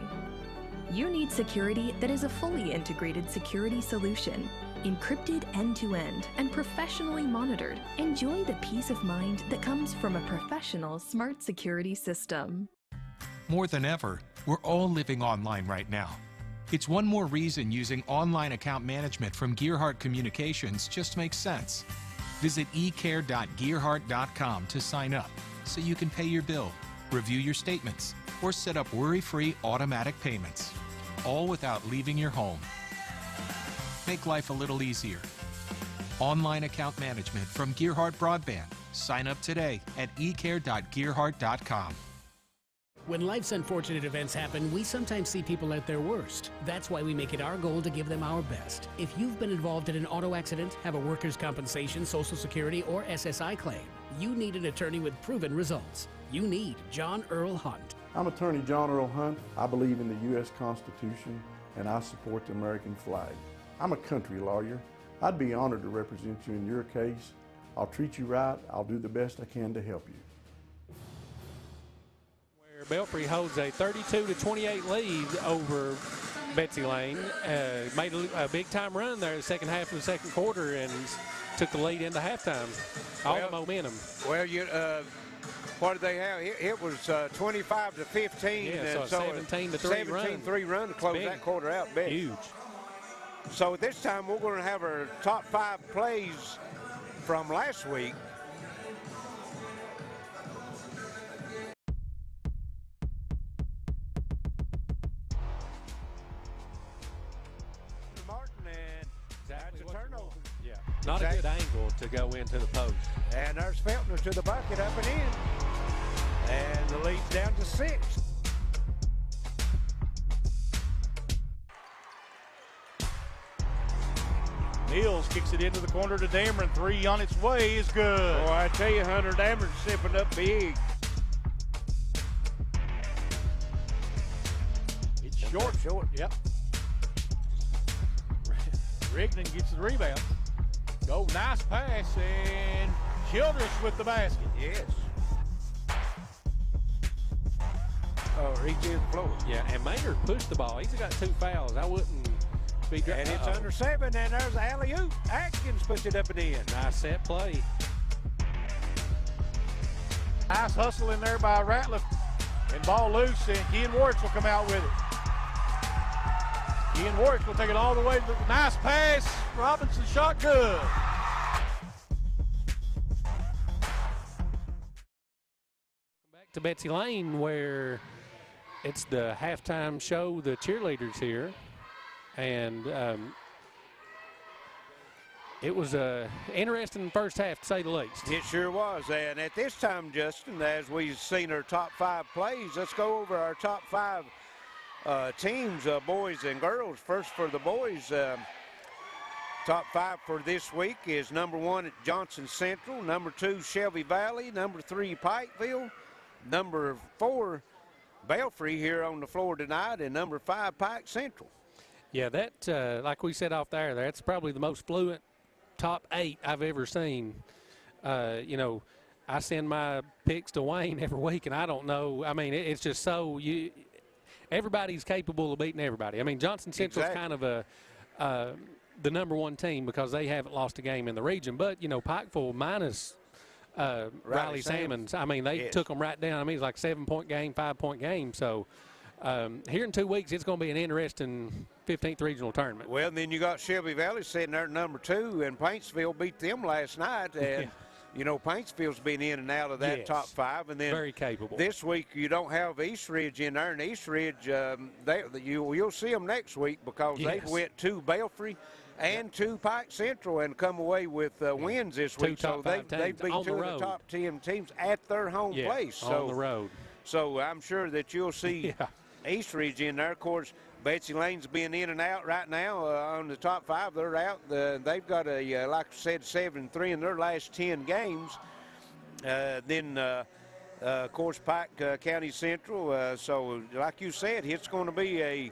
You need security that is a fully integrated security solution, encrypted end-to-end and professionally monitored. Enjoy the peace of mind that comes from a professional smart security system. More than ever, we're all living online right now. It's one more reason using online account management from Gearhart Communications just makes sense. Visit ecare.gearhart.com to sign up so you can pay your bill, review your statements, or set up worry-free automatic payments, all without leaving your home. Make life a little easier. Online account management from Gearhart Broadband. Sign up today at ecare.gearhart.com. When life's unfortunate events happen, we sometimes see people at their worst. That's why we make it our goal to give them our best. If you've been involved in an auto accident, have a workers' compensation, Social Security, or SSI claim, you need an attorney with proven results. You need John Earl Hunt. I'm attorney John Earl Hunt. I believe in the U.S. Constitution, and I support the American flag. I'm a country lawyer. I'd be honored to represent you in your case. I'll treat you right. I'll do the best I can to help you. Belfry holds a 32-28 lead over Betsy Layne. Made a big-time run there in the second half of the second quarter and took the lead into halftime. All the momentum. Well, what did they have? It was 25-15. Yeah, and so a 17-3 run. 17-3 run to close that quarter out. Big. Huge. So this time we're going to have our top 5 plays from last week. Not a good angle to go into the post. And there's Feltner to the bucket, up and in. And the lead's down to 6. Mills kicks it into the corner to Dameron. 3 on its way is good. Boy, I tell you, Hunter, Dameron's stepping up big. It's short. Yep. Rigdon gets the rebound. Go, nice pass, and Childress with the basket. Yes. each end of Floyd. Yeah, and Maynard pushed the ball. He's got 2 fouls. I wouldn't be And it's under 7, and there's alley-oop. Atkins puts it up and in. Nice set play. Nice hustle in there by Ratliff. And ball loose, and Kean Warwick will come out with it. Kean Warwick will take it all the way to the nice pass. Robinson shot good. Back to Betsy Layne, where it's the halftime show, the cheerleaders here. And it was a interesting first half, to say the least. It sure was. And at this time, Justin, as we've seen our top 5 plays, let's go over our top 5 teams, boys and girls. First for the boys, top 5 for this week is number 1 at Johnson Central, number 2 Shelby Valley, number 3 Pikeville, number 4 Belfry here on the floor tonight, and number 5 Pike Central. Yeah, that, like we said off there, that's probably the most fluent top 8 I've ever seen. You know, I send my picks to Wayne every week, and I don't know. I mean, it's just so everybody's capable of beating everybody. I mean, Johnson Central's kind of the number 1 team because they haven't lost a game in the region. But, you know, Pikeville minus Riley Salmons, I mean, they took them right down. I mean, it's like 7-point game, 5-point game. So here in 2 weeks, it's going to be an interesting 15th regional tournament. Well, and then you got Shelby Valley sitting there at number 2, and Paintsville beat them last night. And, you know, Paintsville's been in and out of that top 5. And then very capable. This week you don't have East Ridge in there, and East Ridge, you'll see them next week because they went to Belfry and to Pike Central and come away with wins this week. So they beat 2 of the top 10 teams at their home place. On the road. So I'm sure that you'll see East Ridge in there. Of course, Betsy Layne's being in and out right now on the top 5. They're out. They've got a, like I said, 7-3 in their last 10 games. Then, of course, Pike County Central. So, like you said, it's going to be a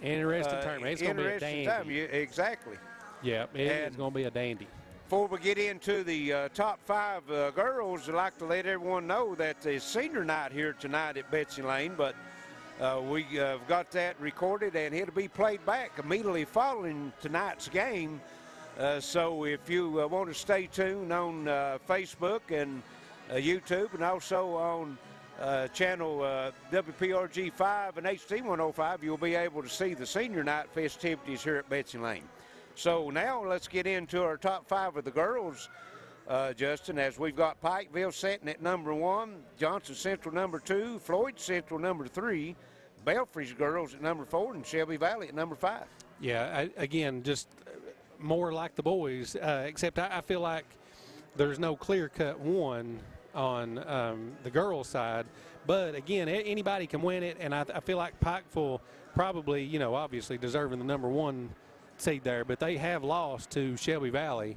interesting tournament. It's going to be a dandy. Time. Exactly. Yeah, it's going to be a dandy. Before we get into the top 5 girls, I'd like to let everyone know that the senior night here tonight at Betsy Layne, but we have got that recorded and it'll be played back immediately following tonight's game. So if you want to stay tuned on Facebook and YouTube and also on channel WPRG 5 and HD 105, you'll be able to see the senior night festivities here at Betsy Layne. So now let's get into our top 5 of the girls, Justin, as we've got Pikeville sitting at number 1, Johnson Central number 2, Floyd Central number 3, Belfry's girls at number 4, and Shelby Valley at number 5. Yeah, again, just more like the boys, except I feel like there's no clear-cut one on the girls' side. But, again, anybody can win it, and I feel like Pikeville probably, you know, obviously deserving the number 1 seed there, but they have lost to Shelby Valley,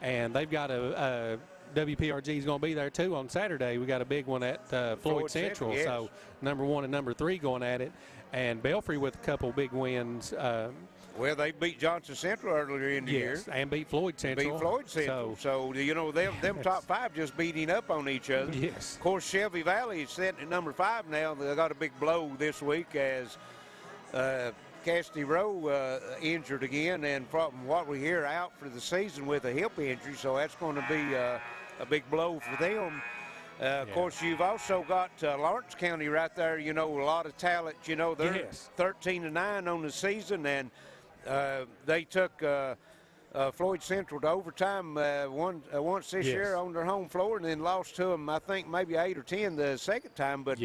and they've got a WPRG is going to be there too on Saturday. We got a big one at Floyd Central, so number 1 and number 3 going at it, and Belfry with a couple big wins. Well, they beat Johnson Central earlier in the year. And beat Floyd Central. Beat Floyd Central. So you know, them top 5 just beating up on each other. Yes. Of course, Shelby Valley is sitting at number 5 now. They got a big blow this week as Cassidy Rowe injured again, and from what we hear, out for the season with a hip injury, so that's going to be a big blow for them. Of course, you've also got Lawrence County right there, you know, a lot of talent. You know, they're 13-9 on the season, and they took Floyd Central to overtime once this year on their home floor, and then lost to them, I think, maybe 8 or 10 the second time, but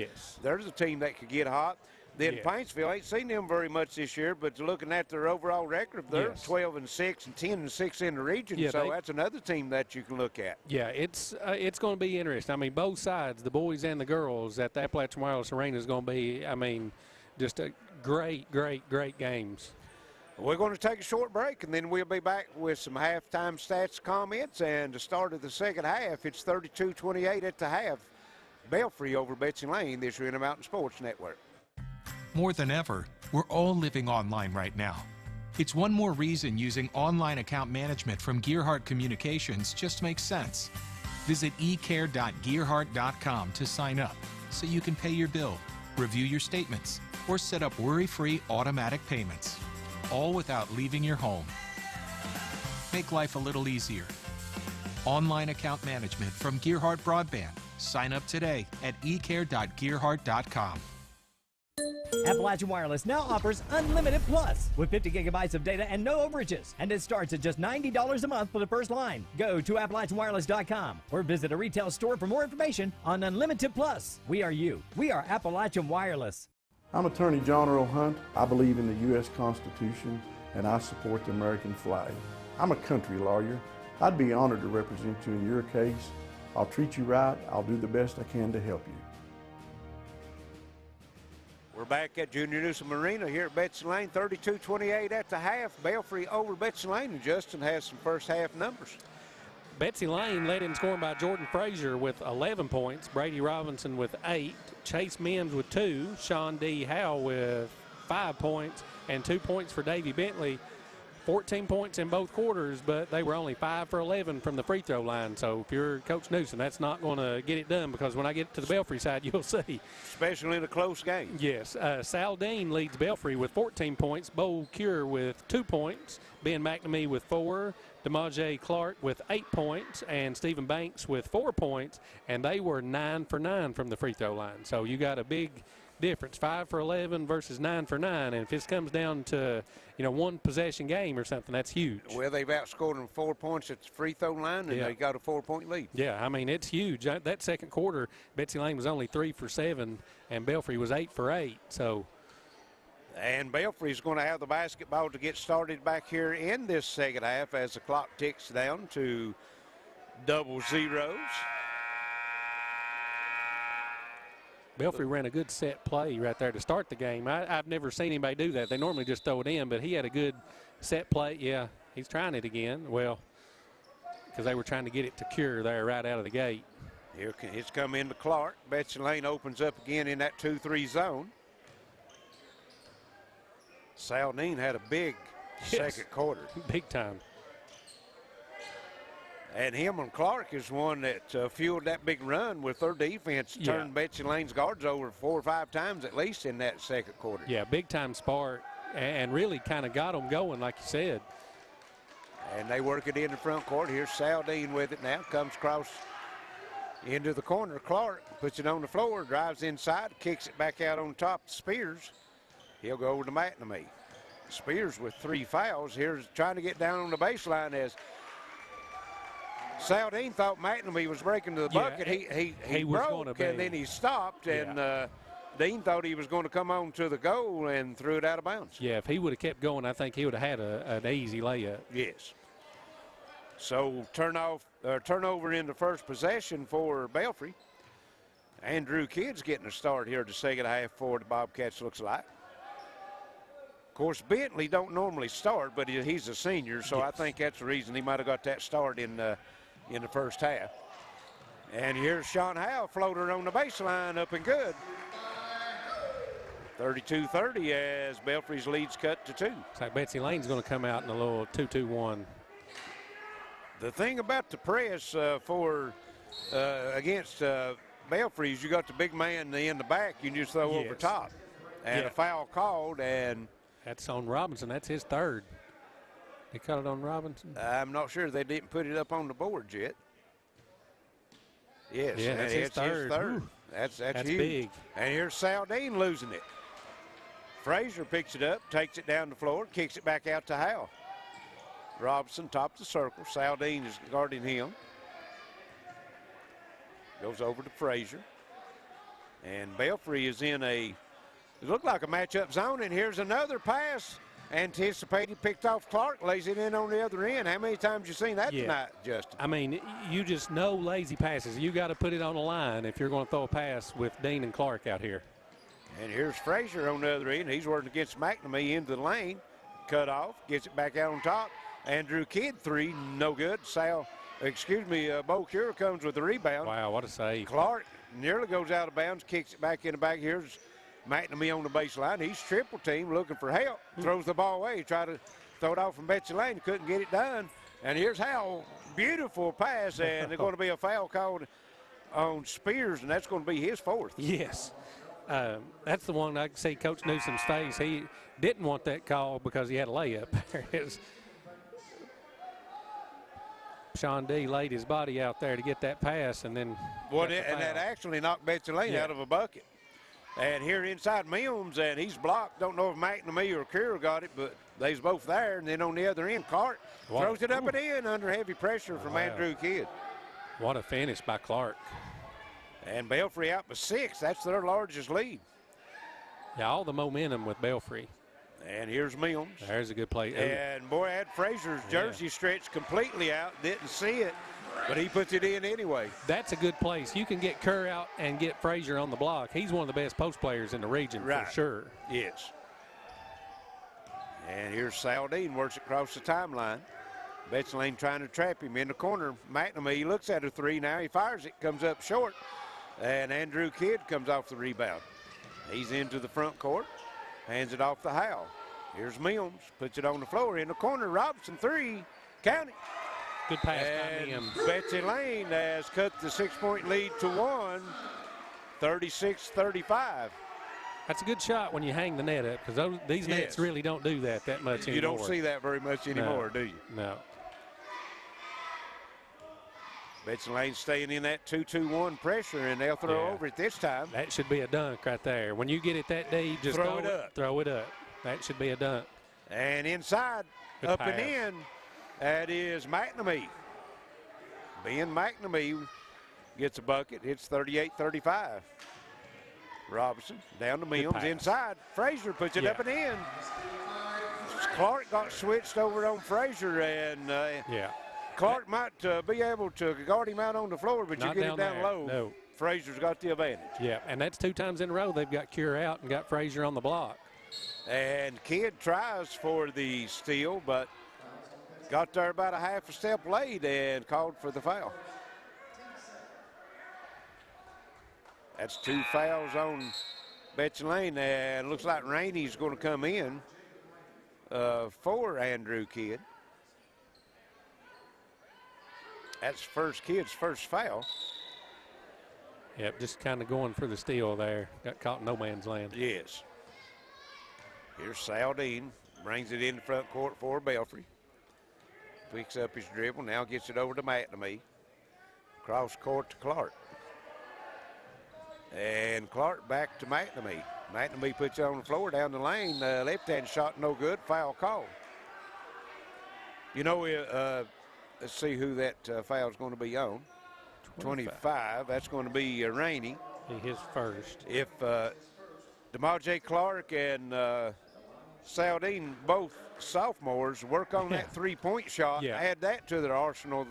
there's a team that could get hot. Then Paintsville, ain't seen them very much this year, but looking at their overall record, they're 12-6 and 10-6 in the region. So that's another team that you can look at. Yeah, it's going to be interesting. I mean, both sides, the boys and the girls at the Appalachian Wireless Arena is going to be, I mean, just a great games. We're going to take a short break, and then we'll be back with some halftime stats, comments, and the start of the second half. It's 32-28 at the half. Belfry over Betsy Layne this year in the Mountain Sports Network. More than ever, we're all living online right now. It's one more reason using online account management from Gearhart Communications just makes sense. Visit ecare.gearhart.com to sign up so you can pay your bill, review your statements, or set up worry-free automatic payments, all without leaving your home. Make life a little easier. Online account management from Gearhart Broadband. Sign up today at ecare.gearhart.com. Appalachian Wireless now offers Unlimited Plus with 50 gigabytes of data and no overages. And it starts at just $90 a month for the first line. Go to AppalachianWireless.com or visit a retail store for more information on Unlimited Plus. We are you. We are Appalachian Wireless. I'm Attorney John Earl Hunt. I believe in the U.S. Constitution and I support the American flag. I'm a country lawyer. I'd be honored to represent you in your case. I'll treat you right. I'll do the best I can to help you. We're back at Junior Newsom Arena here at Betsy Layne, 32-28 at the half. Belfry over Betsy Layne, and Justin has some first half numbers. Betsy Layne led in scoring by Jordan Frazier with 11 points, Brady Robinson with 8, Chase Mims with 2, Sean D. Howe with 5 points, and 2 points for Davey Bentley. 14 points in both quarters, but they were only 5 for 11 from the free throw line. So if you're Coach Newsom, that's not going to get it done, because when I get to the Belfry side, you'll see. Especially in a close game. Yes. Sal Dean leads Belfry with 14 points, Bo Cure with 2 points, Ben McNamee with 4, DeMaje Clark with 8 points, and Stephen Banks with 4 points, and they were 9 for 9 from the free throw line. So you got a big difference, 5 for 11 versus 9 for 9, and if this comes down to, you know, one possession game or something, that's huge. Well, they've outscored them 4 points at the free throw line, and they got a 4-point lead. Yeah, I mean, it's huge. That second quarter, Betsy Layne was only 3 for 7, and Belfry was 8 for 8. So, and Belfry's going to have the basketball to get started back here in this second half as the clock ticks down to double zeros. Belfry ran a good set play right there to start the game. I've never seen anybody do that. They normally just throw it in, but he had a good set play. Yeah, he's trying it again. Well, because they were trying to get it to Cure there right out of the gate. Here it's come into Clark. Betsy Layne opens up again in that 2-3 zone. Saldine had a big second quarter. Big time. And him and Clark is one that fueled that big run with their defense, turned Betsy Layne's guards over 4 or 5 times at least in that second quarter. Yeah, big time spark, and really kind of got them going, like you said. And they work it in the front court. Here's Saldine with it now, comes across into the corner. Clark puts it on the floor, drives inside, kicks it back out on top to Spears. He'll go over to McNamee. Spears with 3 fouls. Here's trying to get down on the baseline as Saldine thought McNamee was breaking to the bucket. He broke, and then he stopped, and Dean thought he was going to come on to the goal and threw it out of bounds. Yeah, if he would have kept going, I think he would have had an easy layup. Yes. So turnover in the first possession for Belfry. Andrew Kidd's getting a start here the second half for the Bobcats, looks like. Of course, Bentley don't normally start, but he's a senior, so I think that's the reason he might have got that start in the first half. And here's Sean Howe, floater on the baseline, up and good. 32-30 as Belfry's lead's cut to 2. Looks like Betsy Layne's going to come out in a little 2-2-1. The thing about the press against Belfry is you got the big man in the back, you can just throw over top. And a foul called, and that's on Robinson. That's his third. They cut it on Robinson? I'm not sure. They didn't put it up on the boards yet. Yes, yeah, that's his third. That's huge. Big. And here's Saldine losing it. Frazier picks it up, takes it down the floor, kicks it back out to Howe. Robinson top of the circle. Saldine is guarding him. Goes over to Frazier. And Belfry is in it looked like a matchup zone, and here's another pass. Anticipated, picked off Clark, lays it in on the other end. How many times you seen that tonight, Justin? I mean, you just know lazy passes. You got to put it on the line if you're going to throw a pass with Dean and Clark out here. And here's Frazier on the other end. He's working against McNamee into the lane. Cut off, gets it back out on top. Andrew Kidd 3, no good. Bo Cure comes with the rebound. Wow, what a save. Clark nearly goes out of bounds, kicks it back in the back. Here's McNamee on the baseline. He's triple team looking for help. Throws the ball away. Tried to throw it off from Betsy Layne. Couldn't get it done. And here's Howell. Beautiful pass. And there's going to be a foul called on Spears, and that's going to be his 4th. Yes. That's the one I can see Coach Newsom's face. He didn't want that call because he had a layup. Sean D laid his body out there to get that pass, and then that actually knocked Betsy Layne out of a bucket. And here inside Mills, and he's blocked. Don't know if McNamee or Kerr got it, but they's both there. And then on the other end, Clark throws it up and in under heavy pressure from Andrew Kidd. What a finish by Clark. And Belfry out by 6. That's their largest lead. Yeah, all the momentum with Belfry. And here's Mills. There's a good play. And boy, had Frazier's jersey stretched completely out. Didn't see it, but he puts it in anyway. That's a good place. You can get Kerr out and get Frazier on the block. He's one of the best post players in the region for sure. Yes. And here's Saldine, works across the timeline. Betsy Layne trying to trap him in the corner. McNamee looks at a 3 now. He fires it, comes up short. And Andrew Kidd comes off the rebound. He's into the front court, hands it off to Howell. Here's Mills, puts it on the floor in the corner. Robinson 3, count it. Good pass by Mills. Betsy Layne has cut the 6-point lead to 1, 36-35. That's a good shot when you hang the net up, because these nets really don't do that much anymore. You don't see that very much anymore, do you? No. Betsy Layne staying in that 2-2-1 pressure, and they'll throw over it this time. That should be a dunk right there. When you get it that deep, just throw it up. Throw it up. That should be a dunk. And inside, good up pass. and in, that is McNamee. Ben McNamee gets a bucket. It's 38-35. Robinson down to Mills inside. Frazier puts it up and in. Clark got switched over on Frazier, and Clark might be able to guard him out on the floor, but you get it down low. No. Frazier's got the advantage. Yeah, and that's 2 times in a row they've got Kerr out and got Frazier on the block. And Kidd tries for the steal, but got there about a half a step late and called for the foul. That's 2 fouls on Betsy Layne, and looks like Rainey's going to come in for Andrew Kidd. That's Kidd's first foul. Yep, just kind of going for the steal there. Got caught in no man's land. Yes. Here's Saldine, brings it in the front court for Belfry. Picks up his dribble, now gets it over to McNamee. Cross court to Clark. And Clark back to McNamee. McNamee puts it on the floor down the lane. Left-hand shot, no good. Foul call. You know, let's see who that foul is going to be on. 25. That's going to be Rainey. His first. If DeMaje Clark and Saldine, both sophomores, work on that 3-point shot, add that to their arsenal,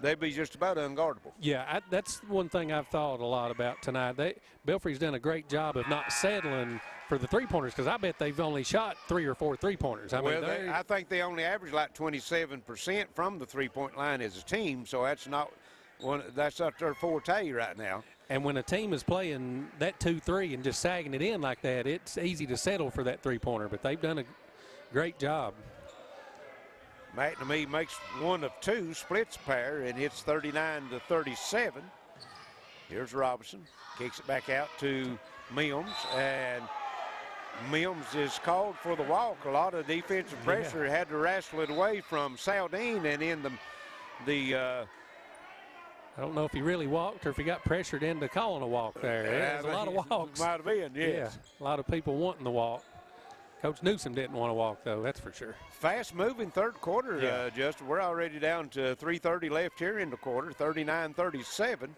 they'd be just about unguardable. Yeah, that's one thing I've thought a lot about tonight. Belfry's done a great job of not settling for the three-pointers, because I bet they've only shot 3 or 4 three-pointers. I think they only average like 27% from the three-point line as a team, so that's not their forte right now. And when a team is playing that 2-3 and just sagging it in like that, it's easy to settle for that three-pointer, but they've done a great job. McNamee makes 1 of 2, splits a pair, and hits 39-37. Here's Robinson, kicks it back out to Mills, and Mills is called for the walk. A lot of defensive pressure, had to wrestle it away from Saldine, and in the I don't know if he really walked or if he got pressured into calling a walk there. There's a lot of walks. Might have been, yes. Yeah, a lot of people wanting the walk. Coach Newsom didn't want to walk, though, that's for sure. Fast-moving third quarter, Justin. We're already down to 3:30 left here in the quarter, 39-37.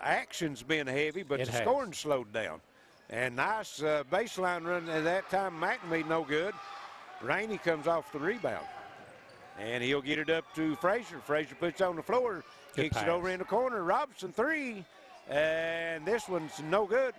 Action's been heavy, but the scoring slowed down. And nice baseline run at that time. McNamee no good. Rainey comes off the rebound. And he'll get it up to Frazier. Frazier puts it on the floor, kicks it over in the corner. Robinson 3, and this one's no good.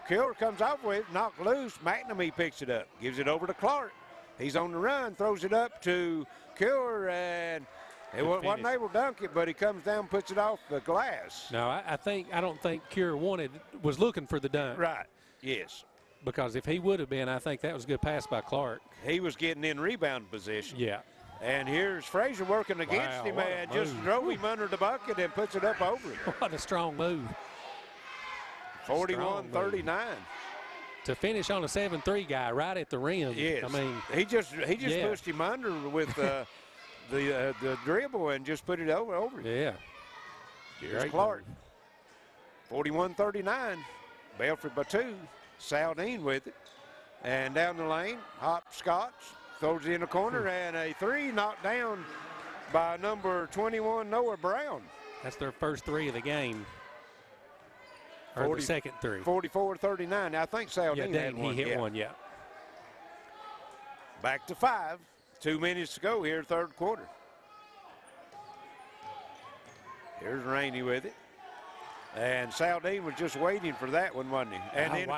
Kerr comes off with it, knocked loose. McNamee picks it up, gives it over to Clark. He's on the run, throws it up to Kerr, and he wasn't able to dunk it, but he comes down, puts it off the glass. No, I don't think Kerr was looking for the dunk. Right, yes. Because if he would have been, I think that was a good pass by Clark. He was getting in rebound position. Yeah. And here's Frazier working against him, and just drove him under the bucket and puts it up over him. What a strong move. 41-39. To finish on a 7-3 guy right at the rim. Yes. I mean, he just pushed him under with the dribble and just put it over. Yeah. Here's Clark. 41-39. Belfry by 2. Saldine with it. And down the lane, Hopscotch throws it in the corner, and a 3 knocked down by number 21, Noah Brown. That's their first 3 of the game. Or the second 3. 44-39. I think Saldine had one. He hit one, yeah. Back to 5. 2 minutes to go here, third quarter. Here's Rainey with it. And Saldine was just waiting for that one, wasn't he? And then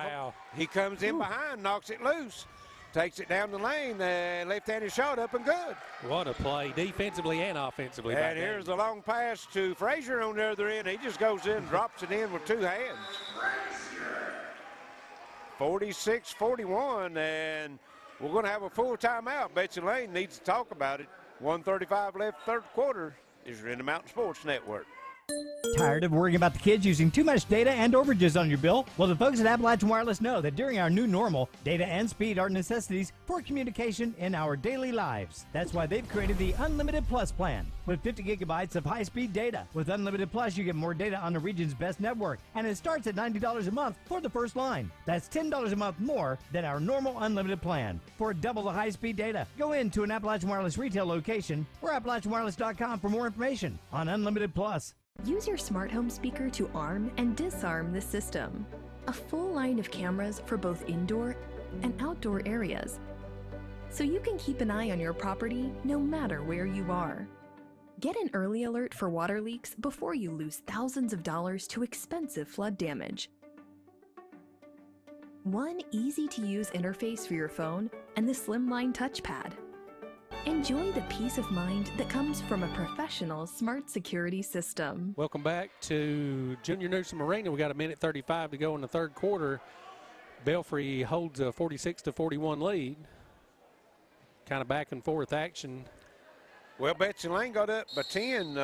he comes in behind, knocks it loose, takes it down the lane, left-handed shot up and good. What a play, defensively and offensively. And here's the long pass to Frazier on the other end. He just goes in and drops it in with 2 hands. 46-41, and we're going to have a full timeout. Betsy Layne needs to talk about it. 1:35 left, third quarter. Is in the Mountain Sports Network. Tired of worrying about the kids using too much data and overages on your bill? Well, the folks at Appalachian Wireless know that during our new normal, data and speed are necessities for communication in our daily lives. That's why they've created the Unlimited Plus plan with 50 gigabytes of high-speed data. With Unlimited Plus, you get more data on the region's best network, and it starts at $90 a month for the first line. That's $10 a month more than our normal unlimited plan. For double the high-speed data, go into an Appalachian Wireless retail location or AppalachianWireless.com for more information on Unlimited Plus. Use your smart home speaker to arm and disarm the system. A full line of cameras for both indoor and outdoor areas, so you can keep an eye on your property no matter where you are. Get an early alert for water leaks before you lose thousands of dollars to expensive flood damage. One easy-to-use interface for your phone and the slimline touchpad. Enjoy the peace of mind that comes from a professional smart security system. Welcome back to Junior Newsom Arena. We got 1:35 to go in the third quarter. Belfry holds a 46-41 lead. Kind of back and forth action. Well, Betsy Layne got up by 10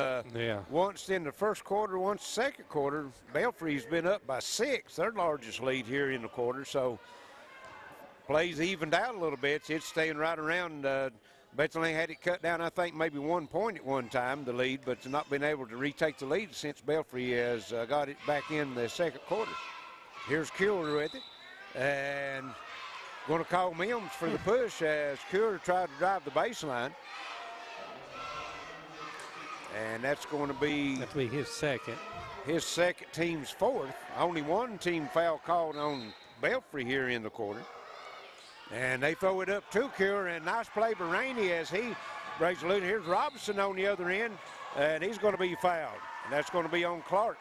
once in the first quarter, once second quarter. Belfry's been up by 6, their largest lead here in the quarter. So plays evened out a little bit. It's staying right around. Betsy Layne had it cut down, I think, maybe 1 point at one time, the lead, but not been able to retake the lead since Belfry has got it back in the second quarter. Here's Cure with it, and going to call Mims for the push as Cure tried to drive the baseline. And that's going to be his second. His second, team's fourth. Only one team foul called on Belfry here in the quarter. And they throw it up to Cure, and nice play by Rainey as he breaks the lead. Here's Robinson on the other end, and he's going to be fouled. And that's going to be on Clark.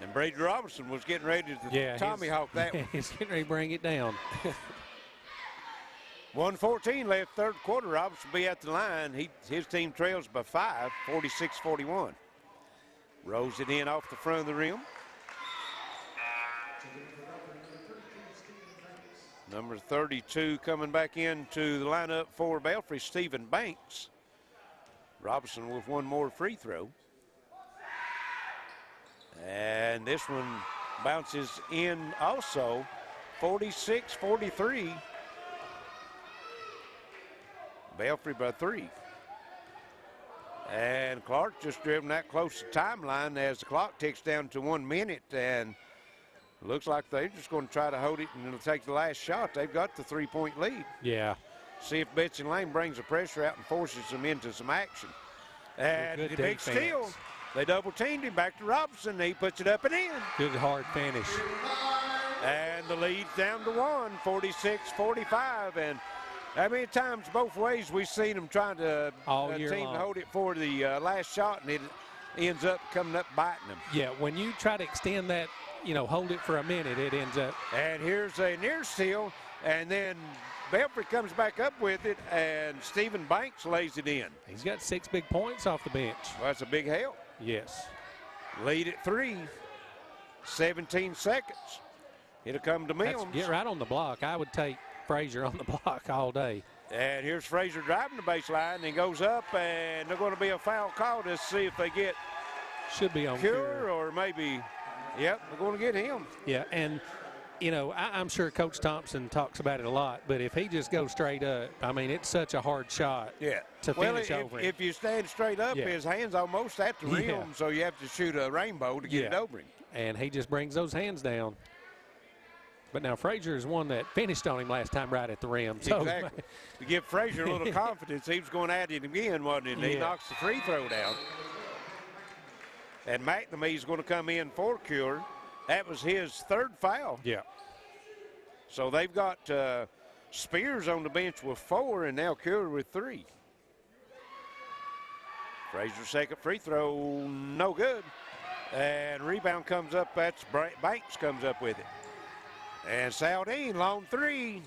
And Brady Robinson was getting ready to Tommy-hawk that one. He's getting ready to bring it down. 1:14 left, third quarter. Robinson will be at the line. His team trails by 5, 46-41. Rolls it in off the front of the rim. Number 32 coming back into the lineup for Belfry, Stephen Banks. Robinson with one more free throw. And this one bounces in also, 46-43. Belfry by 3. And Clark just driven that close to timeline as the clock ticks down to 1 minute, and looks like they're just going to try to hold it and it'll take the last shot. They've got the 3-point lead. Yeah. See if Betsy Layne brings the pressure out and forces them into some action. And the big steal. They double teamed him back to Robinson. He puts it up and in. Good hard finish. And the lead's down to 1, 46-45. And how many times both ways we've seen them trying to team to hold it for the last shot, and it ends up coming up biting them. Yeah, when you try to extend that, hold it for a minute, it ends up. And here's a near steal, and then Belfry comes back up with it, and Stephen Banks lays it in. He's got 6 big points off the bench. Well, that's a big help. Yes. Lead at 3, 17 seconds. It'll come to Mills. Get right on the block. I would take Frazier on the block all day. And here's Frazier driving the baseline and goes up, and they're going to be a foul call to see if they get should be on Cure or maybe, yep, they're going to get him. Yeah, and, you know, I'm sure Coach Thompson talks about it a lot, but if he just goes straight up, I mean, it's such a hard shot to finish over him. If you stand straight up, his hand's almost at the rim, so you have to shoot a rainbow to get it over him. And he just brings those hands down. But now Frazier is one that finished on him last time right at the rim. So exactly. To give Frazier a little confidence, he was going at it again, wasn't he? And he knocks the free throw down. And McNamee's going to come in for Cure. That was his third foul. Yeah. So they've got Spears on the bench with 4 and now Cure with 3. Frazier's second free throw, no good. And rebound comes up, that's Banks comes up with it. And Saldine, long 3,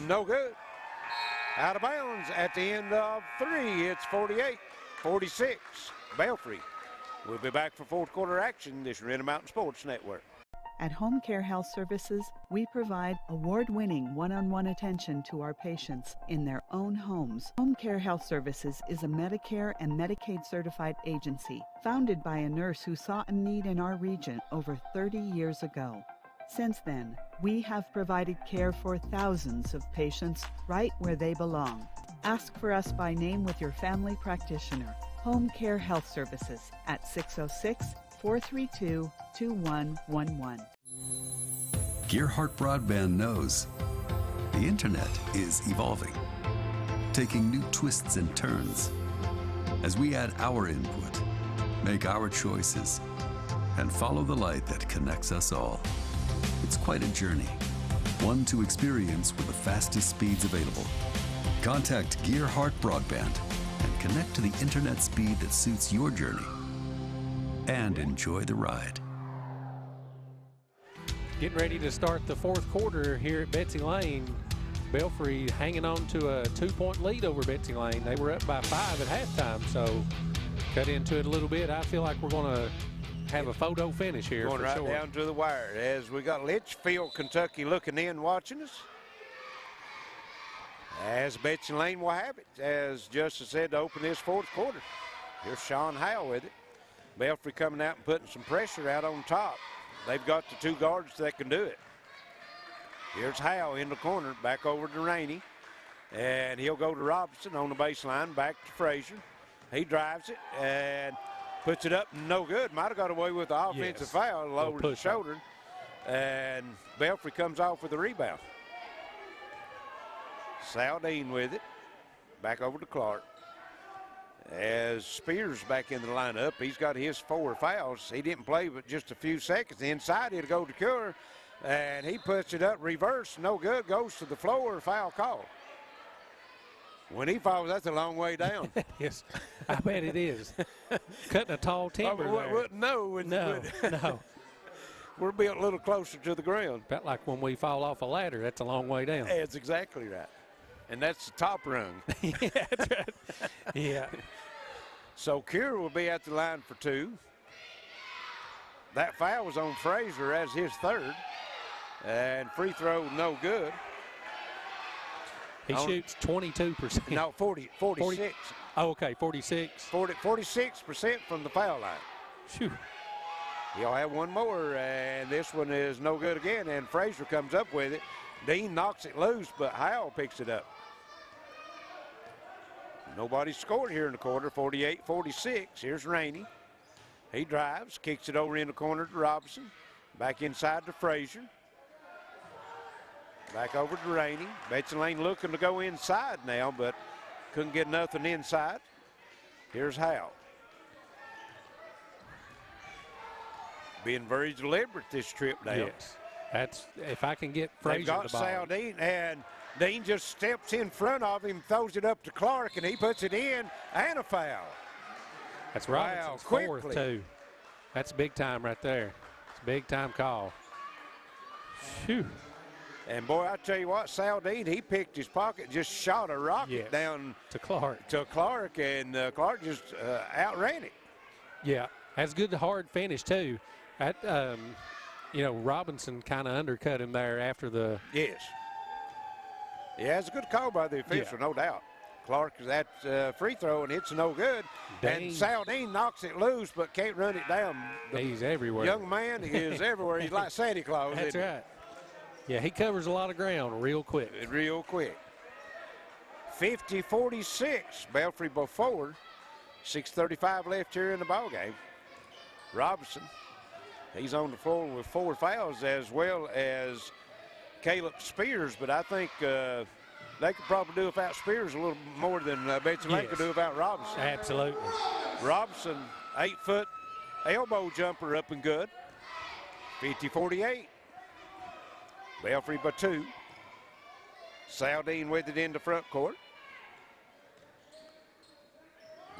no good. Out of bounds at the end of 3. It's 48-46, Belfry. We'll be back for fourth quarter action. This is Intermountain Sports Network. At Home Care Health Services, we provide award-winning one-on-one attention to our patients in their own homes. Home Care Health Services is a Medicare and Medicaid certified agency founded by a nurse who saw a need in our region over 30 years ago. Since then, we have provided care for thousands of patients right where they belong. Ask for us by name with your family practitioner. Home Care Health Services at 606-432-2111. Gearhart Broadband knows the internet is evolving, taking new twists and turns. As we add our input, make our choices, and follow the light that connects us all. It's quite a journey, one to experience with the fastest speeds available. Contact Gearhart Broadband and connect to the internet speed that suits your journey and enjoy the ride. Getting ready to start the fourth quarter here at Betsy Layne. Belfry hanging on to a 2-point lead over Betsy Layne. They were up by 5 at halftime, so cut into it a little bit. I feel like we're going to have a photo finish here. Going right down to the wire as we got Litchfield, Kentucky looking in, watching us. As Betsy Layne will have it, as Justice said, to open this fourth quarter. Here's Sean Howell with it. Belfry coming out and putting some pressure out on top. They've got the 2 guards that can do it. Here's Howell in the corner, back over to Rainey. And he'll go to Robinson on the baseline, back to Frazier. He drives it and puts it up, no good. Might have got away with the offensive foul, lowered his shoulder. And Belfry comes off with the rebound. Saldine with it, back over to Clark. As Spears back in the lineup, he's got his 4 fouls. He didn't play but just a few seconds. Inside, he'll go to Cure, and he puts it up, reverse, no good, goes to the floor, foul call. When he falls, that's a long way down. Yes, I bet it is. Cutting a tall timber there. No. We're built a little closer to the ground. About like when we fall off a ladder, that's a long way down. That's exactly right. And that's the top rung. Yeah, that's right. Yeah. So Cure will be at the line for 2. That foul was on Frazier as his 3rd. And free throw, no good. He shoots 22%. No, 46. Oh, okay, 46. 46% from the foul line. Phew. He'll have one more, and this one is no good again, and Frazier comes up with it. Dean knocks it loose, but Howell picks it up. Nobody scored here in the quarter, 48-46. Here's Rainey. He drives, kicks it over in the corner to Robinson. Back inside to Frazier. Back over to Rainey. Betsy Layne looking to go inside now, but couldn't get nothing inside. Here's Howell. Being very deliberate this trip now. Yes. That's, if I can get Frazier They've got the ball. Saldine, and Dean just steps in front of him, throws it up to Clark, and he puts it in, and a foul. That's Robinson's 4th, too. That's big time right there. It's a big time call. Phew. And, boy, I tell you what, Saldine, he picked his pocket, just shot a rocket down to Clark. And Clark just outran it. Yeah, that's good hard finish, too. That, you know, Robinson kind of undercut him there after the. Yes. Yeah, it's a good call by the official, no doubt. Clark is at free throw, and it's no good. Dane. And Saldine knocks it loose, but can't run it down. He's everywhere. Young man is everywhere. He's like Santa Claus. That's right. Yeah, he covers a lot of ground real quick. Real quick. 50-46, Belfry before. 6:35 left here in the ball game. Robinson, he's on the floor with 4 fouls, as well as Caleb Spears, but I think they could probably do without Spears a little more than Betsy Layne could do without Robinson. Absolutely. Robinson, 8-foot elbow jumper up and good. 50-48. Belfry by 2. Saldine with it in the front court.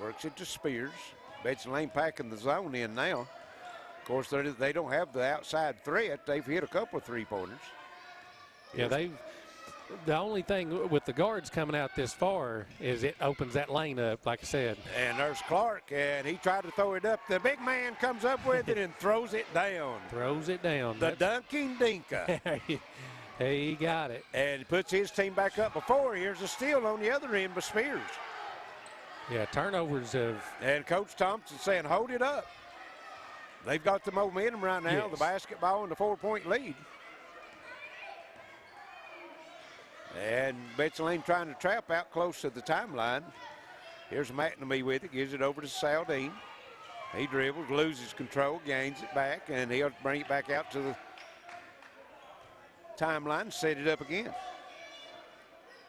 Works it to Spears. Betsy Layne packing the zone in now. Of course, they don't have the outside threat. They've hit a couple of three-pointers. Yeah, the only thing with the guards coming out this far is it opens that lane up, like I said. And there's Clark, and he tried to throw it up. The big man comes up with it and throws it down. Throws it down. The Dunking Dinka. He got it. And he puts his team back up before. Here's a steal on the other end by Spears. Yeah, turnovers have. And Coach Thompson saying, hold it up. They've got the momentum right now, the basketball and the 4-point lead. And Betsy Layne trying to trap out close to the timeline. Here's McNamee with it, gives it over to Saldine. He dribbles, loses control, gains it back, and he'll bring it back out to the timeline, set it up again.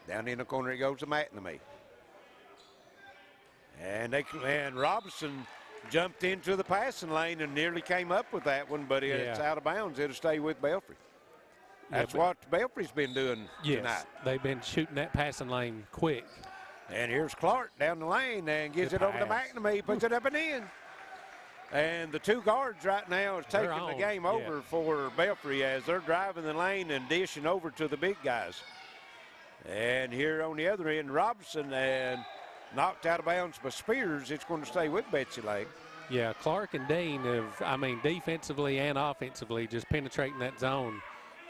Down in the corner it goes to McNamee. And Robinson jumped into the passing lane and nearly came up with that one, but it's out of bounds. It'll stay with Belfry. That's what Belfry's been doing tonight. They've been shooting that passing lane quick. And here's Clark down the lane and gives it over to McNamee, puts it up and in. And the 2 guards right now is taking the game over for Belfry as they're driving the lane and dishing over to the big guys. And here on the other end, Robinson, and knocked out of bounds by Spears. It's going to stay with Betsy Layne. Yeah, Clark and Dean have, defensively and offensively, just penetrating that zone.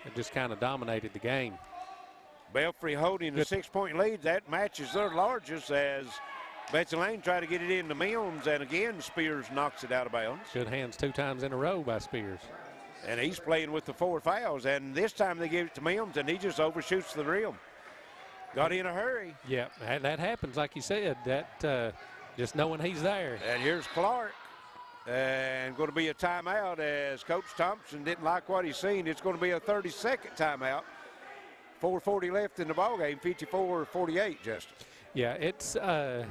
It just kind of dominated the game. Belfry holding a 6-point lead. That matches their largest as Betsy Layne tried to get it into Mills, and again Spears knocks it out of bounds. Good hands 2 times in a row by Spears. And he's playing with the 4 fouls, and this time they give it to Mills, and he just overshoots the rim. Got in a hurry. Yeah, that happens, like you said, that just knowing he's there. And here's Clark. And going to be a timeout as Coach Thompson didn't like what he's seen. It's going to be a 30-second timeout. 4:40 left in the ballgame, 54-48, Justin. Yeah, it's the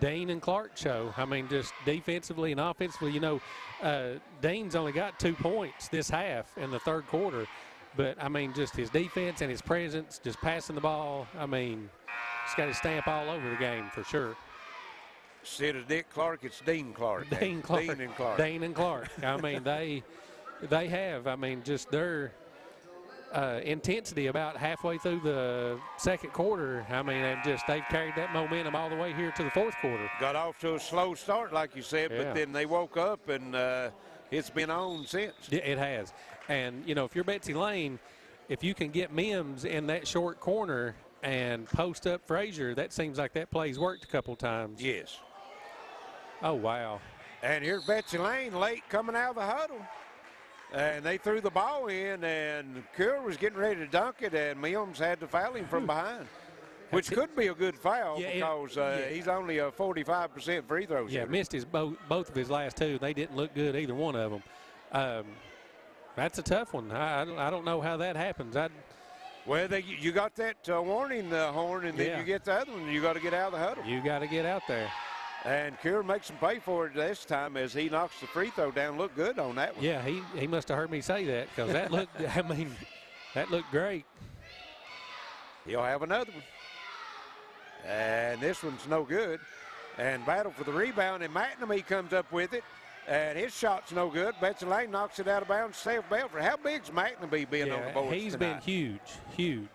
Dean and Clark show. Just defensively and offensively. Dean's only got 2 points this half in the third quarter. But, just his defense and his presence, just passing the ball, he's got his stamp all over the game for sure. Instead of Dick Clark, it's Dean Clark. Dean Clark. Dean and Clark. Dean and Clark. They have, just their intensity about halfway through the second quarter. They've carried that momentum all the way here to the fourth quarter. Got off to a slow start, like you said, but then they woke up and it's been on since. Yeah, it has. And, if you're Betsy Layne, if you can get Mims in that short corner and post up Frazier, that seems like that play's worked a couple times. Yes. Oh, wow. And here's Betsy Layne late coming out of the huddle. And they threw the ball in, and Kerr was getting ready to dunk it, and Mims had to foul him from behind, which could be a good foul because he's only a 45% free throw shooter. Yeah, missed both of his last 2. They didn't look good, either one of them. That's a tough one. I don't know how that happens. Well, you got that warning horn, and then you get the other one. You got to get out of the huddle. You got to get out there. And Kerr makes him pay for it this time as he knocks the free throw down. Looked good on that one. Yeah, he must have heard me say that because that looked. That looked great. He'll have another one. And this one's no good. And battle for the rebound, and McNamee comes up with it. And his shot's no good. Betsy Layne knocks it out of bounds. Stay with Belfry. How big's McNamee been on the boards He's tonight? been huge.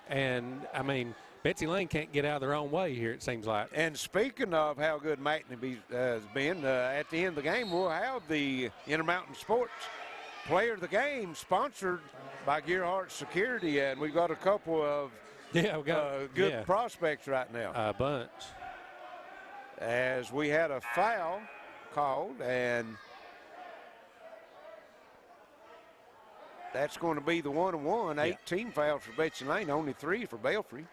And, Betsy Layne can't get out of their own way here, it seems like. And speaking of how good McNamee has been, at the end of the game, we'll have the Intermountain Sports Player of the Game sponsored by Gearhart Security. And we've got a couple of Yeah, we got good prospects right now. A bunch. As we had a foul called, and that's going to be the 1-1. Yeah. 18 fouls for Betsy Layne, only 3 for Belfry.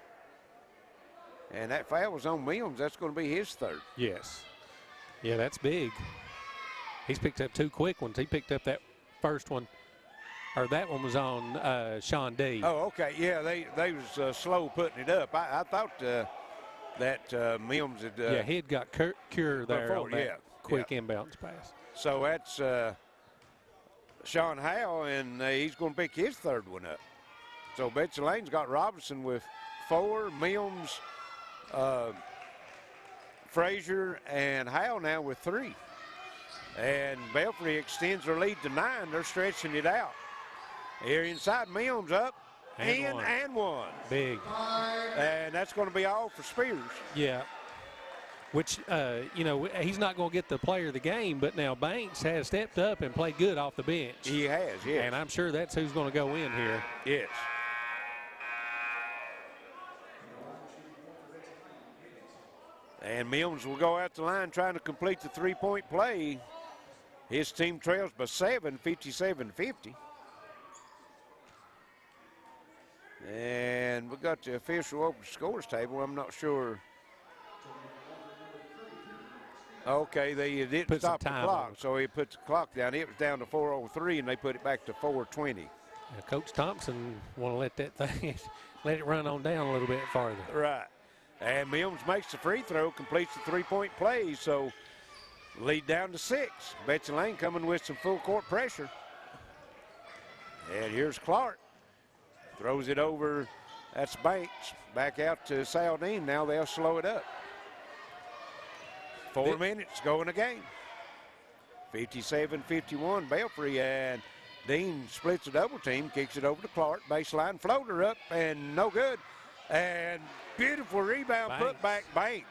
And that foul was on Mills. That's going to be his third. Yes. Yeah, that's big. He's picked up 2 quick ones. He picked up that first one, or that one was on Sean D. Oh, okay. Yeah, they was slow putting it up. I thought that Mills had. Yeah, he had got cure there before, on that quick inbounds pass. So that's Sean Howe, and he's going to pick his third one up. So Betsy Layne's got Robinson with 4, Mills, Frazier, and Howe now with 3. And Belfry extends their lead to 9. They're stretching it out. Here inside, Mills up, and one. Big. And that's going to be all for Spears. Yeah. Which, he's not going to get the player of the game, but now Banks has stepped up and played good off the bench. He has, yes. And I'm sure that's who's going to go in here. Yes. And Mills will go out the line trying to complete the 3-point play. His team trails by 7, 57-50. And we got the official open scores table. I'm not sure. Okay, they didn't stop the clock, so he put the clock down. It was down to 4:03, and they put it back to 4:20. Coach Thompson want to let that thing, let it run on down a little bit farther. Right. And Mills makes the free throw, completes the 3-point play, so lead down to 6. Betsy Layne coming with some full court pressure. And here's Clark. Throws it over. That's Banks. Back out to Saldine. Now they'll slow it up. 4 minutes going a game. 57-51 Belfry, and Dean splits a double team, kicks it over to Clark. Baseline floater up and no good. And beautiful rebound, put back Banks.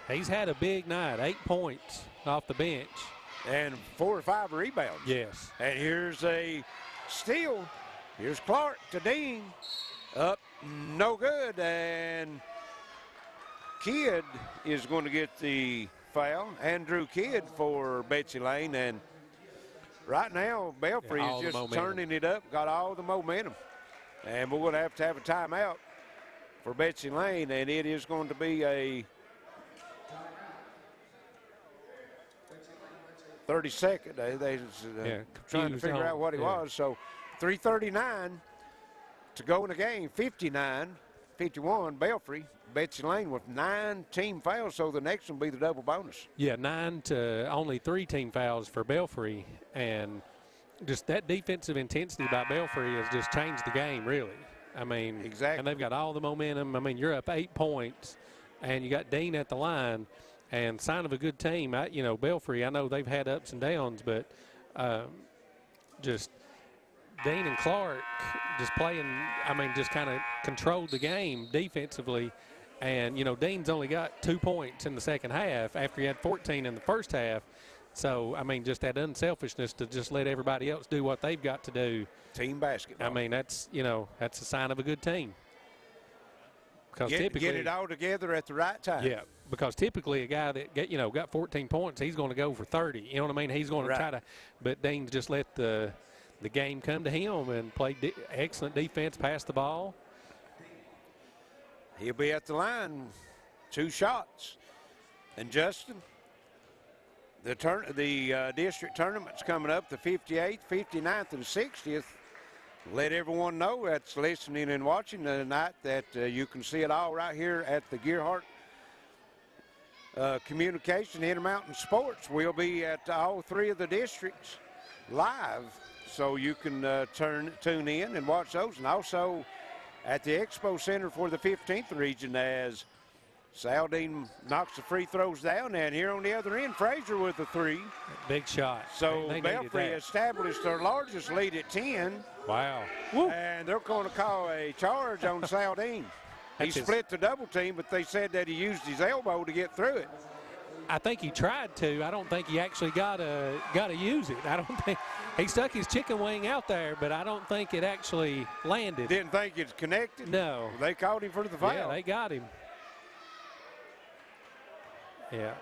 He's had a big night, 8 points off the bench. And 4 or 5 rebounds. Yes. And here's a steal. Here's Clark to Dean. Up, no good. And Kidd is going to get the foul. Andrew Kidd for Betsy Layne. And right now, Belfry is just turning it up, got all the momentum. And we're going to have a timeout for Betsy Layne, and it is going to be a 30-second. They trying to figure out what it was. So 3:39 to go in the game. 59-51 Belfry. Betsy Layne with 9 team fouls, so the next one will be the double bonus. Yeah, 9 to only 3 team fouls for Belfry, and just that defensive intensity by Belfry has just changed the game, really. I mean, exactly. And they've got all the momentum. I mean, you're up 8 points, and you got Dean at the line, and sign of a good team. Belfry, I know they've had ups and downs, but just Dean and Clark just playing, just kind of controlled the game defensively. And, Dean's only got 2 points in the second half after he had 14 in the first half. So, just that unselfishness to just let everybody else do what they've got to do. Team basketball. That's a sign of a good team. Because typically, get it all together at the right time. Yeah, because typically a guy that got 14 points, he's going to go for 30. You know what I mean? He's going to try to, but Dean just let the game come to him and played excellent defense, passed the ball. He'll be at the line, 2 shots. And Justin, the district tournament's coming up, the 58th, 59th, and 60th. Let everyone know that's listening and watching tonight that you can see it all right here at the Gearhart Communication Intermountain Sports. We'll be at all 3 of the districts live, so you can tune in and watch those. And also at the Expo Center for the 15th region as Saldine knocks the free throws down, and here on the other end, Frazier with the 3. Big shot. So Belfry established their largest lead at 10. Wow. And they're going to call a charge on Saldine. He split the double team, but they said that he used his elbow to get through it. I think he tried to. I don't think he actually got to use it. I don't think He stuck his chicken wing out there, but I don't think it actually landed. Didn't think it's connected? No. They called him for the foul. Yeah, they got him. Yeah.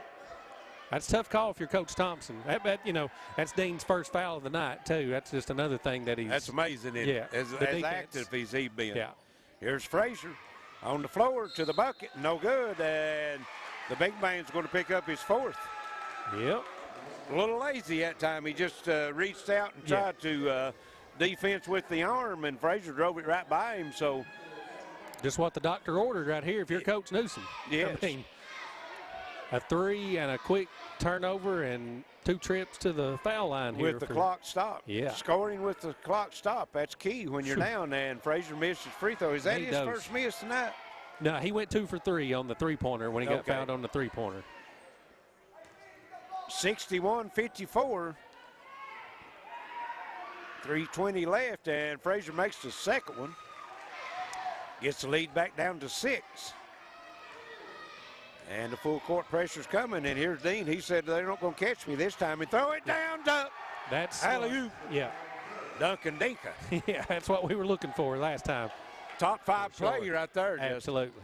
That's a tough call if you're Coach Thompson. You know, that's Dean's first foul of the night, too. That's just another thing that he's. That's amazing, isn't it? As active as he's been. Yeah. Here's Frazier on the floor to the bucket. No good. And the big man's going to pick up his fourth. Yep. A little lazy that time. He just reached out and tried to defense with the arm, and Frazier drove it right by him. So, just what the doctor ordered right here if you're Coach Newsom. Yes. I mean, a 3 and a quick turnover and 2 trips to the foul line here. With the clock stopped. Yeah. Scoring with the clock stopped. That's key when you're down, and Frazier missed his free throw. Is that his first miss tonight? No, he went 2 for 3 on the three-pointer when he got fouled on the three-pointer. 61-54. 3:20 left, and Frazier makes the second one. Gets the lead back down to 6. And the full court pressure's coming, and here's Dean. He said they're not going to catch me this time, and throw it down, dunk. That's alley-oop. Yeah. Duncan Dinka. Yeah, that's what we were looking for last time. Top 5 play right there. Absolutely.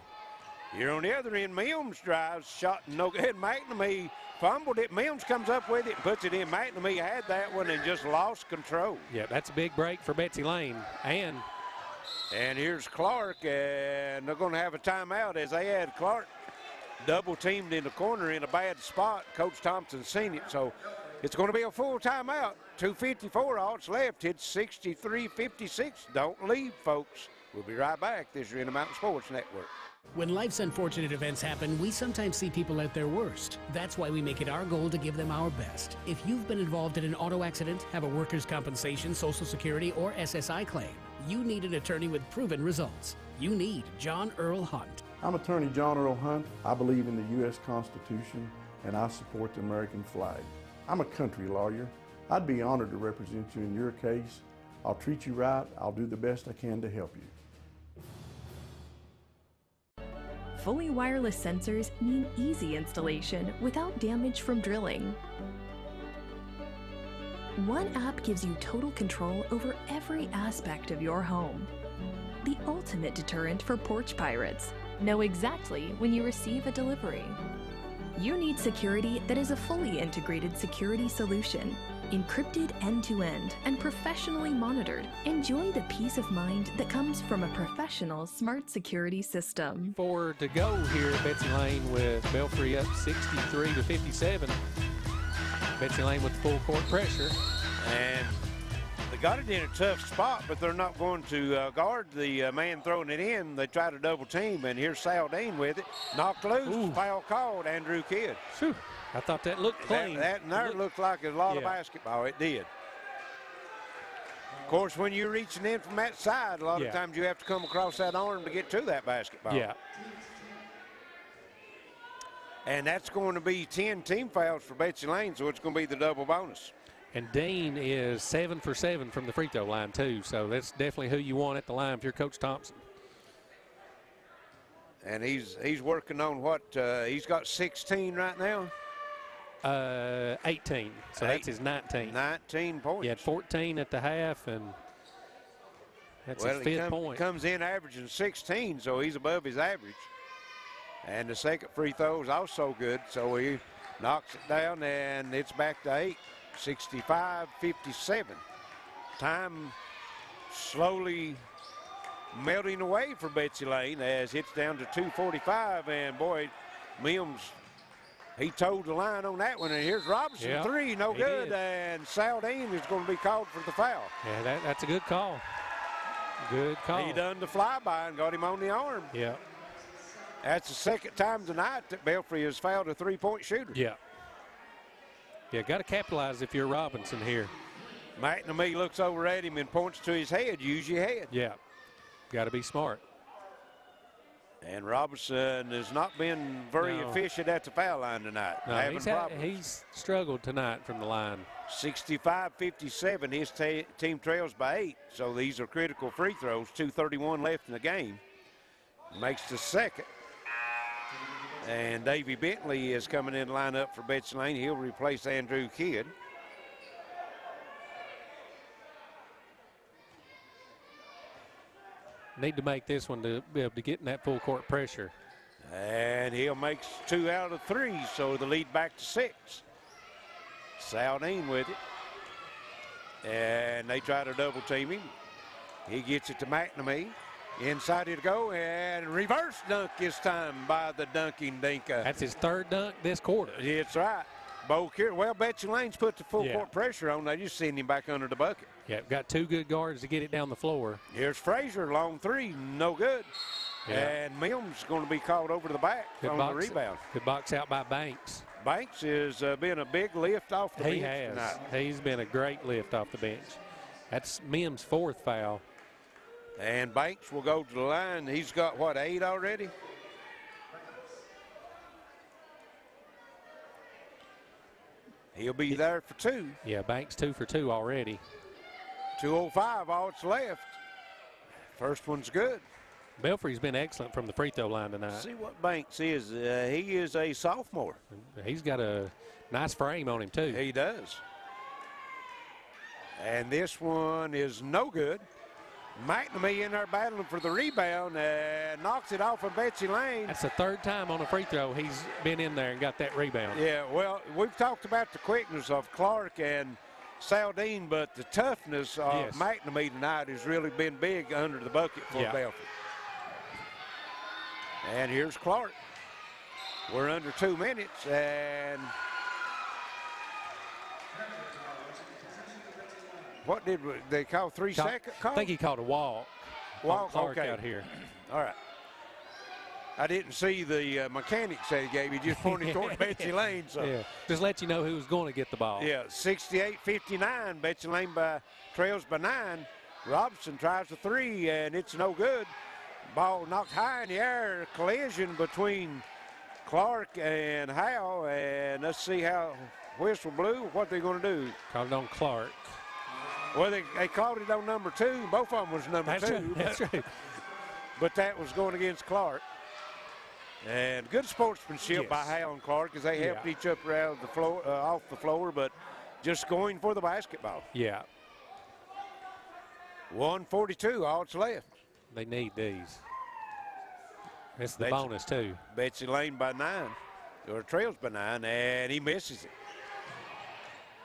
Here on the other end, Mims drives, shot no good. McNamee fumbled it. Mims comes up with it and puts it in. McNamee had that one and just lost control. Yeah, that's a big break for Betsy Layne. And here's Clark, and they're going to have a timeout as they had Clark double teamed in the corner in a bad spot. Coach Thompson seen it, so it's going to be a full timeout. 2:54 all that's left. It's 63-56. Don't leave, folks. We'll be right back. This is Intermountain Sports Network. When life's unfortunate events happen, we sometimes see people at their worst. That's why we make it our goal to give them our best. If you've been involved in an auto accident, have a workers' compensation, Social Security, or SSI claim, you need an attorney with proven results. You need John Earl Hunt. I'm attorney John Earl Hunt. I believe in the U.S. Constitution, and I support the American flag. I'm a country lawyer. I'd be honored to represent you in your case. I'll treat you right. I'll do the best I can to help you. Fully wireless sensors mean easy installation without damage from drilling. One app gives you total control over every aspect of your home. The ultimate deterrent for porch pirates. Know exactly when you receive a delivery. You need security that is a fully integrated security solution, encrypted end-to-end and professionally monitored. Enjoy the peace of mind that comes from a professional smart security system. 4 to go here at Betsy Layne with Belfry up 63-57. Betsy Layne with full court pressure. And they got it in a tough spot, but they're not going to guard the man throwing it in. They try to double team, and here's Saldane with it. Knocked loose. Ooh. Foul called, Andrew Kidd. Whew. I thought that looked clean. That looked like a lot of basketball. It did. Of course, when you're reaching in from that side, a lot of times you have to come across that arm to get to that basketball. Yeah. And that's going to be 10 team fouls for Betsy Layne, so it's going to be the double bonus. And Dean is 7 for 7 from the free throw line, too. So that's definitely who you want at the line if you're Coach Thompson. And he's working on what? He's got 16 right now? 18. So that's his 19. 19 points. He had 14 at the half, and that's his 5th point. Comes in averaging 16, so he's above his average. And the second free throw is also good, so he knocks it down, and it's back to 8. 65-57. Time slowly melting away for Betsy Layne as it's down to 2:45, and boy, Mims, he toed the line on that one, and here's Robinson, 3, no good, and Saldane is going to be called for the foul. Yeah, that's a good call. Good call. He done the flyby and got him on the arm. Yeah. That's the second time tonight that Belfry has fouled a three-point shooter. Yeah. Yeah, got to capitalize if you're Robinson here. McNamee looks over at him and points to his head. Use your head. Yeah, got to be smart. And Robinson has not been very efficient at the foul line tonight. No, he's struggled tonight from the line. 65-57, his team trails by 8, so these are critical free throws. 2:31 left in the game. Makes the second. And Davey Bentley is coming in line up for Betsy Layne. He'll replace Andrew Kidd. Need to make this one to be able to get in that full court pressure. And he'll make 2 out of 3, so the lead back to 6. Saldine with it. And they try to double team him. He gets it to McNamee. Inside it go, and reverse dunk this time by the dunking Dinka. That's his 3rd dunk this quarter. That's right. Well, Betsy Layne's put the full court pressure on. They just send him back under the bucket. Yeah, got 2 good guards to get it down the floor. Here's Frazier, long 3, no good. Yeah. And Mims going to be called over to the back on the rebound. Good box out by Banks. Banks has been a big lift off the bench tonight. He's been a great lift off the bench. That's Mims' 4th foul. And Banks will go to the line. He's got, what, 8 already? He'll be there for 2. Yeah, Banks 2 for 2 already. 2:05, all that's left. First one's good. Belfry's been excellent from the free throw line tonight. See what Banks is. He is a sophomore. He's got a nice frame on him, too. He does. And this one is no good. McNamee in there battling for the rebound and knocks it off of Betsy Layne. That's the 3rd time on a free throw he's been in there and got that rebound. Yeah, well, we've talked about the quickness of Clark and Saldine, but the toughness of McNamee tonight has really been big under the bucket for Belfry. And here's Clark. We're under 2 minutes, and what did they call 3-second call? I think he called a walk. Clark out here. All right. I didn't see the mechanics that he gave. He just pointed toward Betsy Layne. So. Yeah, just let you know who was going to get the ball. Yeah, 68-59. Betsy Layne trails by 9. Robinson tries the 3, and it's no good. Ball knocked high in the air. Collision between Clark and Howe. And let's see how whistle blew. What they're going to do. Called it on Clark. Well, they called it on number 2. Both of them was number 2. Right. That's right. But that was going against Clark. And good sportsmanship by Howe and Clark as they helped each other out the floor, off the floor, but just going for the basketball. Yeah. 1:42, all that's left. They need these. That's the bonus, too. Betsy Layne by 9, or trails by 9, and he misses it.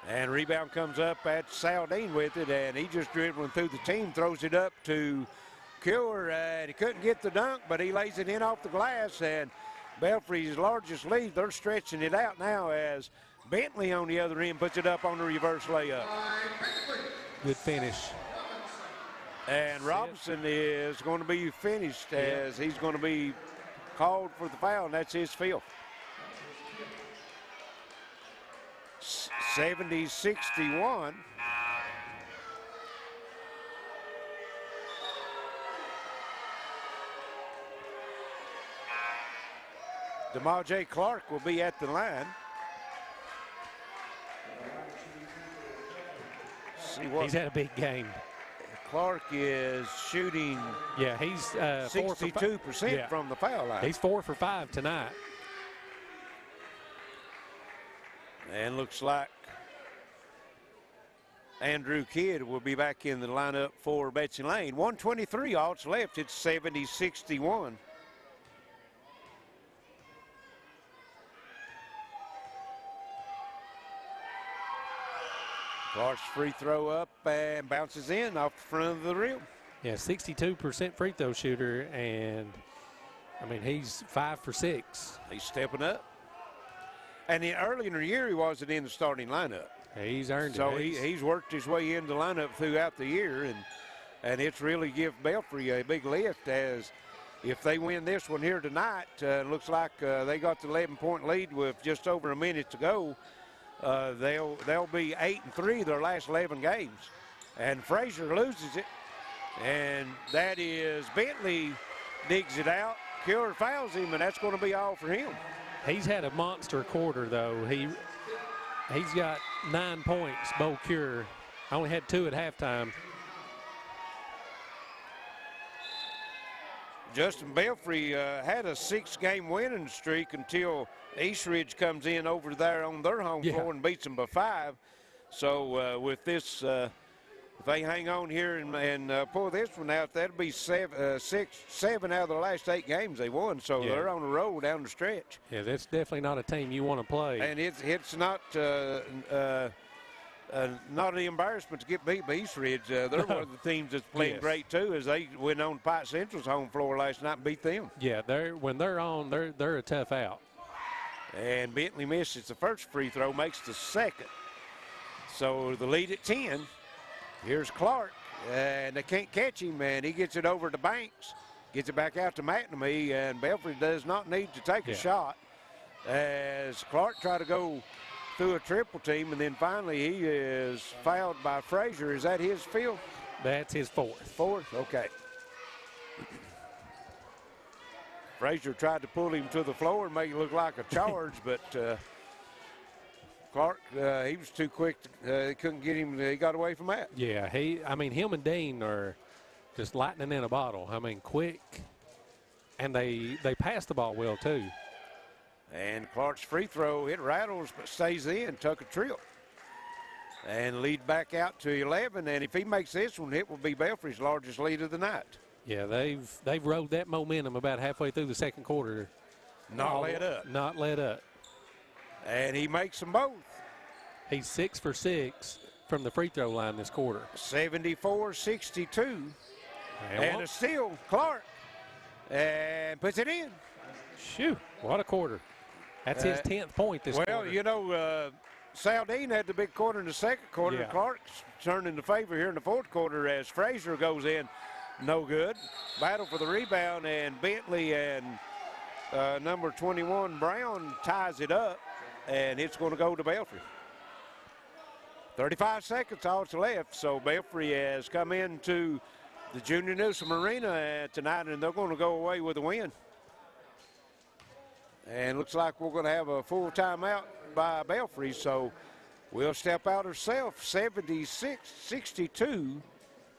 And rebound comes up at Saldine with it, and he just dribbling through the team, throws it up to Cure, and he couldn't get the dunk, but he lays it in off the glass, and Belfry's largest lead, they're stretching it out now as Bentley on the other end puts it up on the reverse layup. Good finish. And Robinson is going to be finished as he's going to be called for the foul, and that's his 5th. 70-61. DeMar Clark will be at the line. See what he's had a big game. Clark is shooting. Yeah, he's 62% from the foul line. He's 4 for 5 tonight. And looks like Andrew Kidd will be back in the lineup for Betsy Layne. 1:23 all that's left. It's 70-61. Clark's free throw up and bounces in off the front of the rim. Yeah, 62% free throw shooter, and I mean, he's 5 for 6. He's stepping up. And early in the year, he wasn't in the starting lineup. He's earned it. So he's worked his way into the lineup throughout the year, and it's really give Belfry a big lift as if they win this one here tonight, looks like they got the 11-point lead with just over a minute to go. They'll be 8-3 their last 11 games. And Frazier loses it, and that is Bentley digs it out. Cure fouls him, and that's going to be all for him. He's had a monster quarter, though. He's got 9 points, Bo Cure. Only had 2 at halftime. Justin Belfry had a 6-game winning streak until Eastridge comes in over there on their home floor and beats them by 5. So with this they hang on here and pull this one out, that'll be seven out of the last 8 games they won. So they're on a roll down the stretch. Yeah, that's definitely not a team you want to play. And it's not an embarrassment to get beat by East Ridge. They're one of the teams that's playing great too, as they went on Pike Central's home floor last night and beat them. Yeah, when they're on, they're a tough out. And Bentley misses the first free throw, makes the second. So the lead at 10. Here's Clark, and they can't catch him, and he gets it over to Banks. Gets it back out to McNamee, and Belfry does not need to take a shot as Clark tried to go through a triple team, and then finally he is fouled by Frazier. Is that his field? That's his fourth. Fourth? Okay. Frazier tried to pull him to the floor and make it look like a charge, but Clark, he was too quick. He couldn't get him. He got away from that. Yeah, him and Dean are just lightning in a bottle. I mean, quick, and they pass the ball well, too. And Clark's free throw, it rattles but stays in, took a trip. And lead back out to 11, and if he makes this one, it will be Belfry's largest lead of the night. Yeah, they've rode that momentum about halfway through the second quarter. Not let up. Not let up. And he makes them both. He's 6 for 6 from the free throw line this quarter. 74-62. And a steal, Clark. And puts it in. Shoo, what a quarter. That's his 10th point this quarter. Well, you know, Saldine had the big quarter in the second quarter. Yeah. Clark's turning the favor here in the fourth quarter as Frazier goes in. No good. Battle for the rebound, and Bentley and number 21, Brown, ties it up, and it's going to go to Belfry. 35 seconds, all that's left, so Belfry has come into the Junior Newsom Arena tonight, and they're going to go away with a win. And looks like we're going to have a full timeout by Belfry, so we'll step out ourselves. 76-62,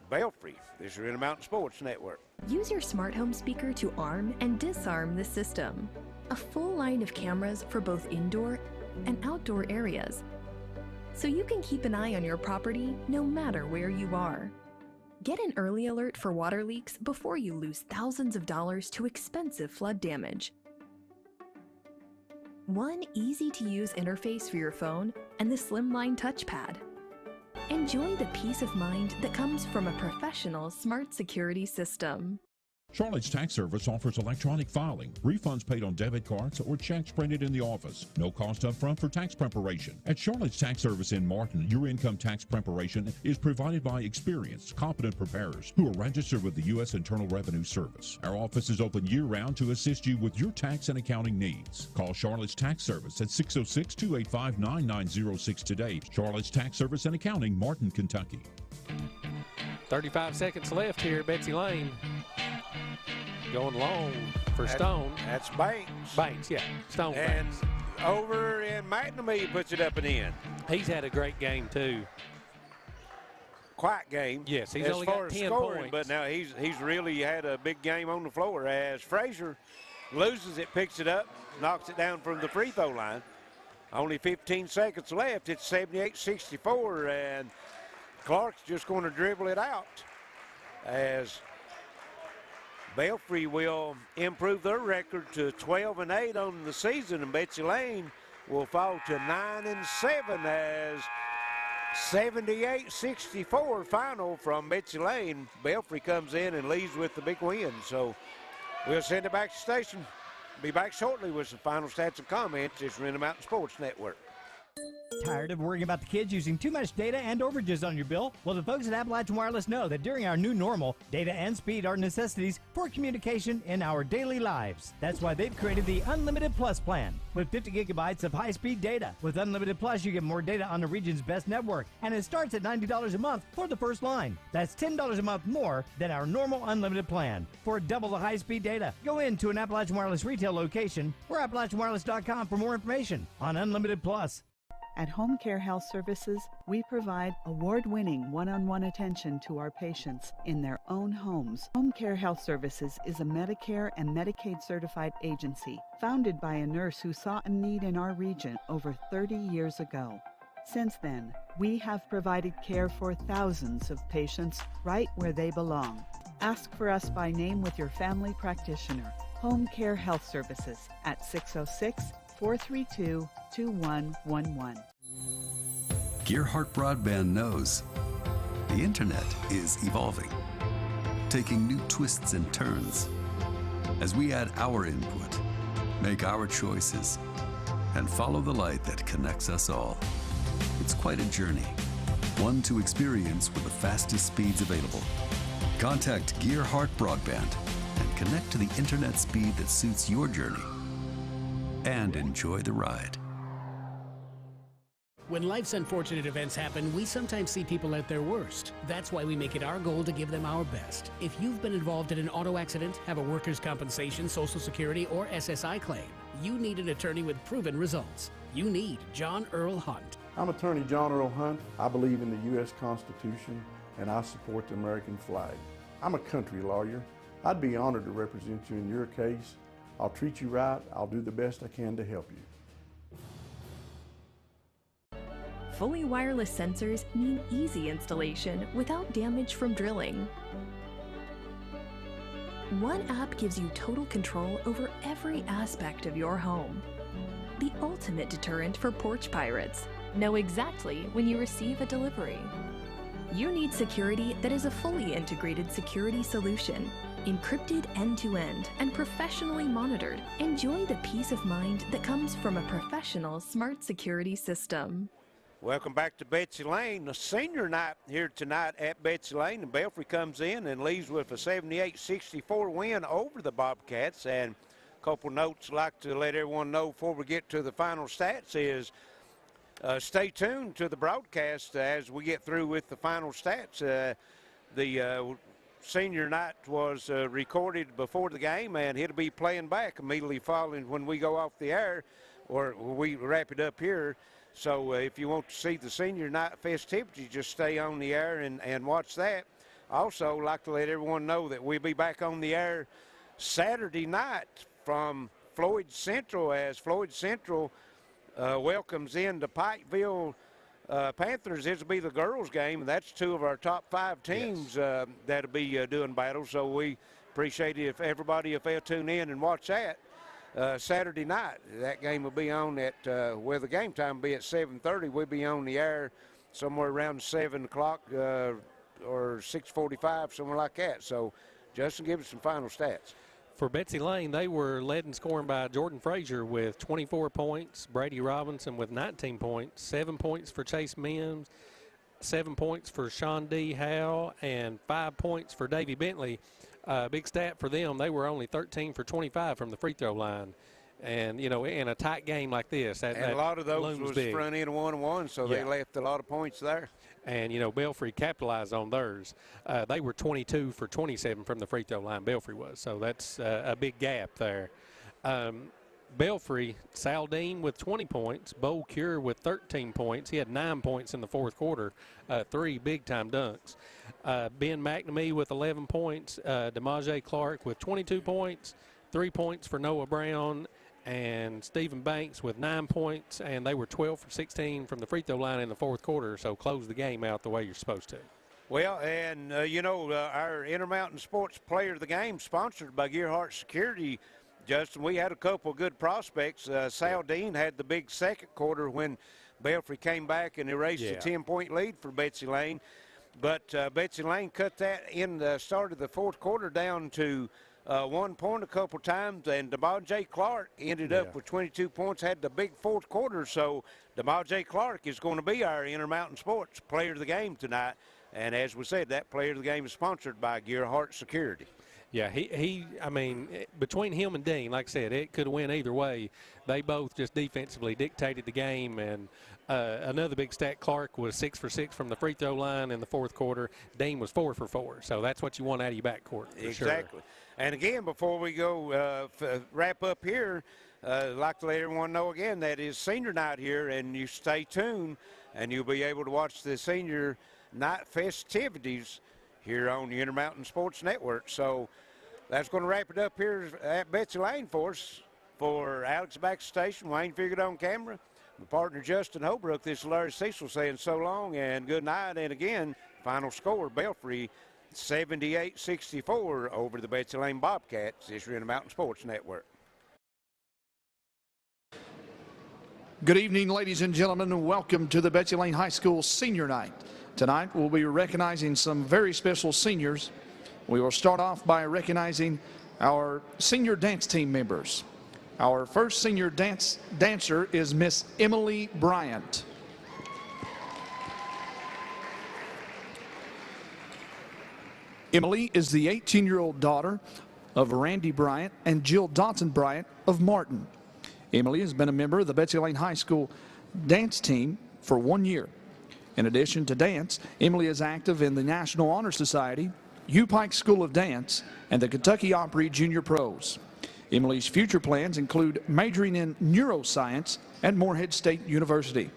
Belfry. This is Intermountain Sports Network. Use your smart home speaker to arm and disarm the system. A full line of cameras for both indoor and outdoor areas, so you can keep an eye on your property no matter where you are. Get an early alert for water leaks before you lose thousands of dollars to expensive flood damage. One easy-to-use interface for your phone and the slimline touchpad. Enjoy the peace of mind that comes from a professional smart security system. Charlotte's Tax Service offers electronic filing, refunds paid on debit cards, or checks printed in the office. No cost up front for tax preparation. At Charlotte's Tax Service in Martin, your income tax preparation is provided by experienced, competent preparers who are registered with the U.S. Internal Revenue Service. Our office is open year-round to assist you with your tax and accounting needs. Call Charlotte's Tax Service at 606-285-9906 today. Charlotte's Tax Service and Accounting, Martin, Kentucky. 35 seconds left here, Betsy Layne. Going long for Stone. That's Banks. Banks, yeah. Stone and Banks. Over in McNamee puts it up and in. He's had a great game, too. Quiet game. Yes, he's as only far got as 10 scoring, points. but now he's really had a big game on the floor as Frazier loses it, picks it up, knocks it down from the free throw line. Only 15 seconds left. It's 78-64, and Clark's just going to dribble it out as Belfry will improve their record to 12-8 on the season, and Betsy Layne will fall to 9-7 as 78-64 final from Betsy Layne. Belfry comes in and leads with the big win. So we'll send it back to the station. Be back shortly with some final stats and comments. It's Intermountain Sports Network. Tired of worrying about the kids using too much data and overages on your bill? Well, the folks at Appalachian Wireless know that during our new normal, data and speed are necessities for communication in our daily lives. That's why they've created the Unlimited Plus plan with 50 gigabytes of high-speed data. With Unlimited Plus, you get more data on the region's best network, and it starts at $90 a month for the first line. That's $10 a month more than our normal unlimited plan. For double the high-speed data, go into an Appalachian Wireless retail location or AppalachianWireless.com for more information on Unlimited Plus. At Home Care Health Services, we provide award-winning one-on-one attention to our patients in their own homes. Home Care Health Services is a Medicare and Medicaid certified agency founded by a nurse who saw a need in our region over 30 years ago. Since then, we have provided care for thousands of patients right where they belong. Ask for us by name with your family practitioner. Home Care Health Services at 606-432-2111. Gearhart Broadband knows the internet is evolving, taking new twists and turns as we add our input, make our choices, and follow the light that connects us all. It's quite a journey, one to experience with the fastest speeds available. Contact Gearhart Broadband and connect to the internet speed that suits your journey and enjoy the ride. When life's unfortunate events happen, we sometimes see people at their worst. That's why we make it our goal to give them our best. If you've been involved in an auto accident, have a workers' compensation, Social Security, or SSI claim, you need an attorney with proven results. You need John Earl Hunt. I'm Attorney John Earl Hunt. I believe in the U.S. Constitution and I support the American flag. I'm a country lawyer. I'd be honored to represent you in your case. I'll treat you right. I'll do the best I can to help you. Fully wireless sensors mean easy installation without damage from drilling. One app gives you total control over every aspect of your home. The ultimate deterrent for porch pirates. Know exactly when you receive a delivery. You need security that is a fully integrated security solution, encrypted end-to-end and professionally monitored. Enjoy the peace of mind that comes from a professional smart security system. Welcome back to Betsy Layne. The senior night here tonight at Betsy Layne, and Belfry comes in and leaves with a 78-64 win over the Bobcats. And a couple notes I'd like to let everyone know before we get to the final stats is stay tuned to the broadcast as we get through with the final stats. The senior night was recorded before the game, and it'll be playing back immediately following when we go off the air, or we wrap it up here. So if you want to see the senior night festivities, just stay on the air and watch that. Also, like to let everyone know that we'll be back on the air Saturday night from Floyd Central, as Floyd Central welcomes in the Pikeville Panthers. This will be the girls' game, and that's two of our top 5 teams that'll be doing battle. So we appreciate it if everybody they'll tune in and watch that. Saturday night, that game will be on at, well, the game time will be at 7:30. We'll be on the air somewhere around 7 o'clock or 6:45, somewhere like that. So, Justin, give us some final stats. For Betsy Layne, they were led in scoring by Jordan Frazier with 24 points, Brady Robinson with 19 points, 7 points for Chase Mims, 7 points for Sean D. Howe, and 5 points for Davey Bentley. Big stat for them, they were only 13 for 25 from the free throw line. And, you know, in a tight game like this, that a lot of those was big. front end 1-1, so they left a lot of points there. And, you know, Belfry capitalized on theirs. They were 22 for 27 from the free throw line, Belfry was. So that's a big gap there. Belfry, Saldine with 20 points, Bo Cure with 13 points. He had 9 points in the fourth quarter, 3 big-time dunks. Ben McNamee with 11 points, DeMaje Clark with 22 points, 3 points for Noah Brown, and Stephen Banks with 9 points, and they were 12 for 16 from the free throw line in the fourth quarter, so close the game out the way you're supposed to. Well, and, you know, our Intermountain Sports Player of the Game, sponsored by Gearhart Security, Justin, we had a couple of good prospects. Saldine had the big second quarter when Belfry came back and erased a 10-point lead for Betsy Layne. But Betsy Layne cut that in the start of the fourth quarter down to 1 point a couple times, and DeMaje Clark ended up with 22 points, had the big fourth quarter. So DeMaje Clark is going to be our Intermountain Sports Player of the Game tonight. And as we said, that Player of the Game is sponsored by Gearhart Security. Yeah, I mean, between him and Dean, like I said, it could have went either way. They both just defensively dictated the game. And another big stat, Clark was 6 for 6 from the free throw line in the fourth quarter. Dean was 4 for 4. So that's what you want out of your backcourt. Exactly. Sure. And again, before we go wrap up here, I'd like to let everyone know again that is senior night here, and you stay tuned, and you'll be able to watch the senior night festivities here on the Intermountain Sports Network. So that's going to wrap it up here at Betsy Layne for us. For Alex Backstation, Wayne Figured on camera, My partner Justin Holbrook, this is Larry Cecil saying so long and good night. And again, final score, Belfry 78-64 over the Betsy Layne Bobcats. This is Intermountain Sports Network. Good evening, ladies and gentlemen, and welcome to the Betsy Layne High School Senior Night. Tonight, we'll be recognizing some very special seniors. We will start off by recognizing our senior dance team members. Our first senior dancer is Miss Emily Bryant. Emily is the 18-year-old daughter of Randy Bryant and Jill Dotson Bryant of Martin. Emily has been a member of the Betsy Layne High School dance team for 1 year. In addition to dance, Emily is active in the National Honor Society, Pike School of Dance, and the Kentucky Opry Junior Pros. Emily's future plans include majoring in neuroscience at Morehead State University.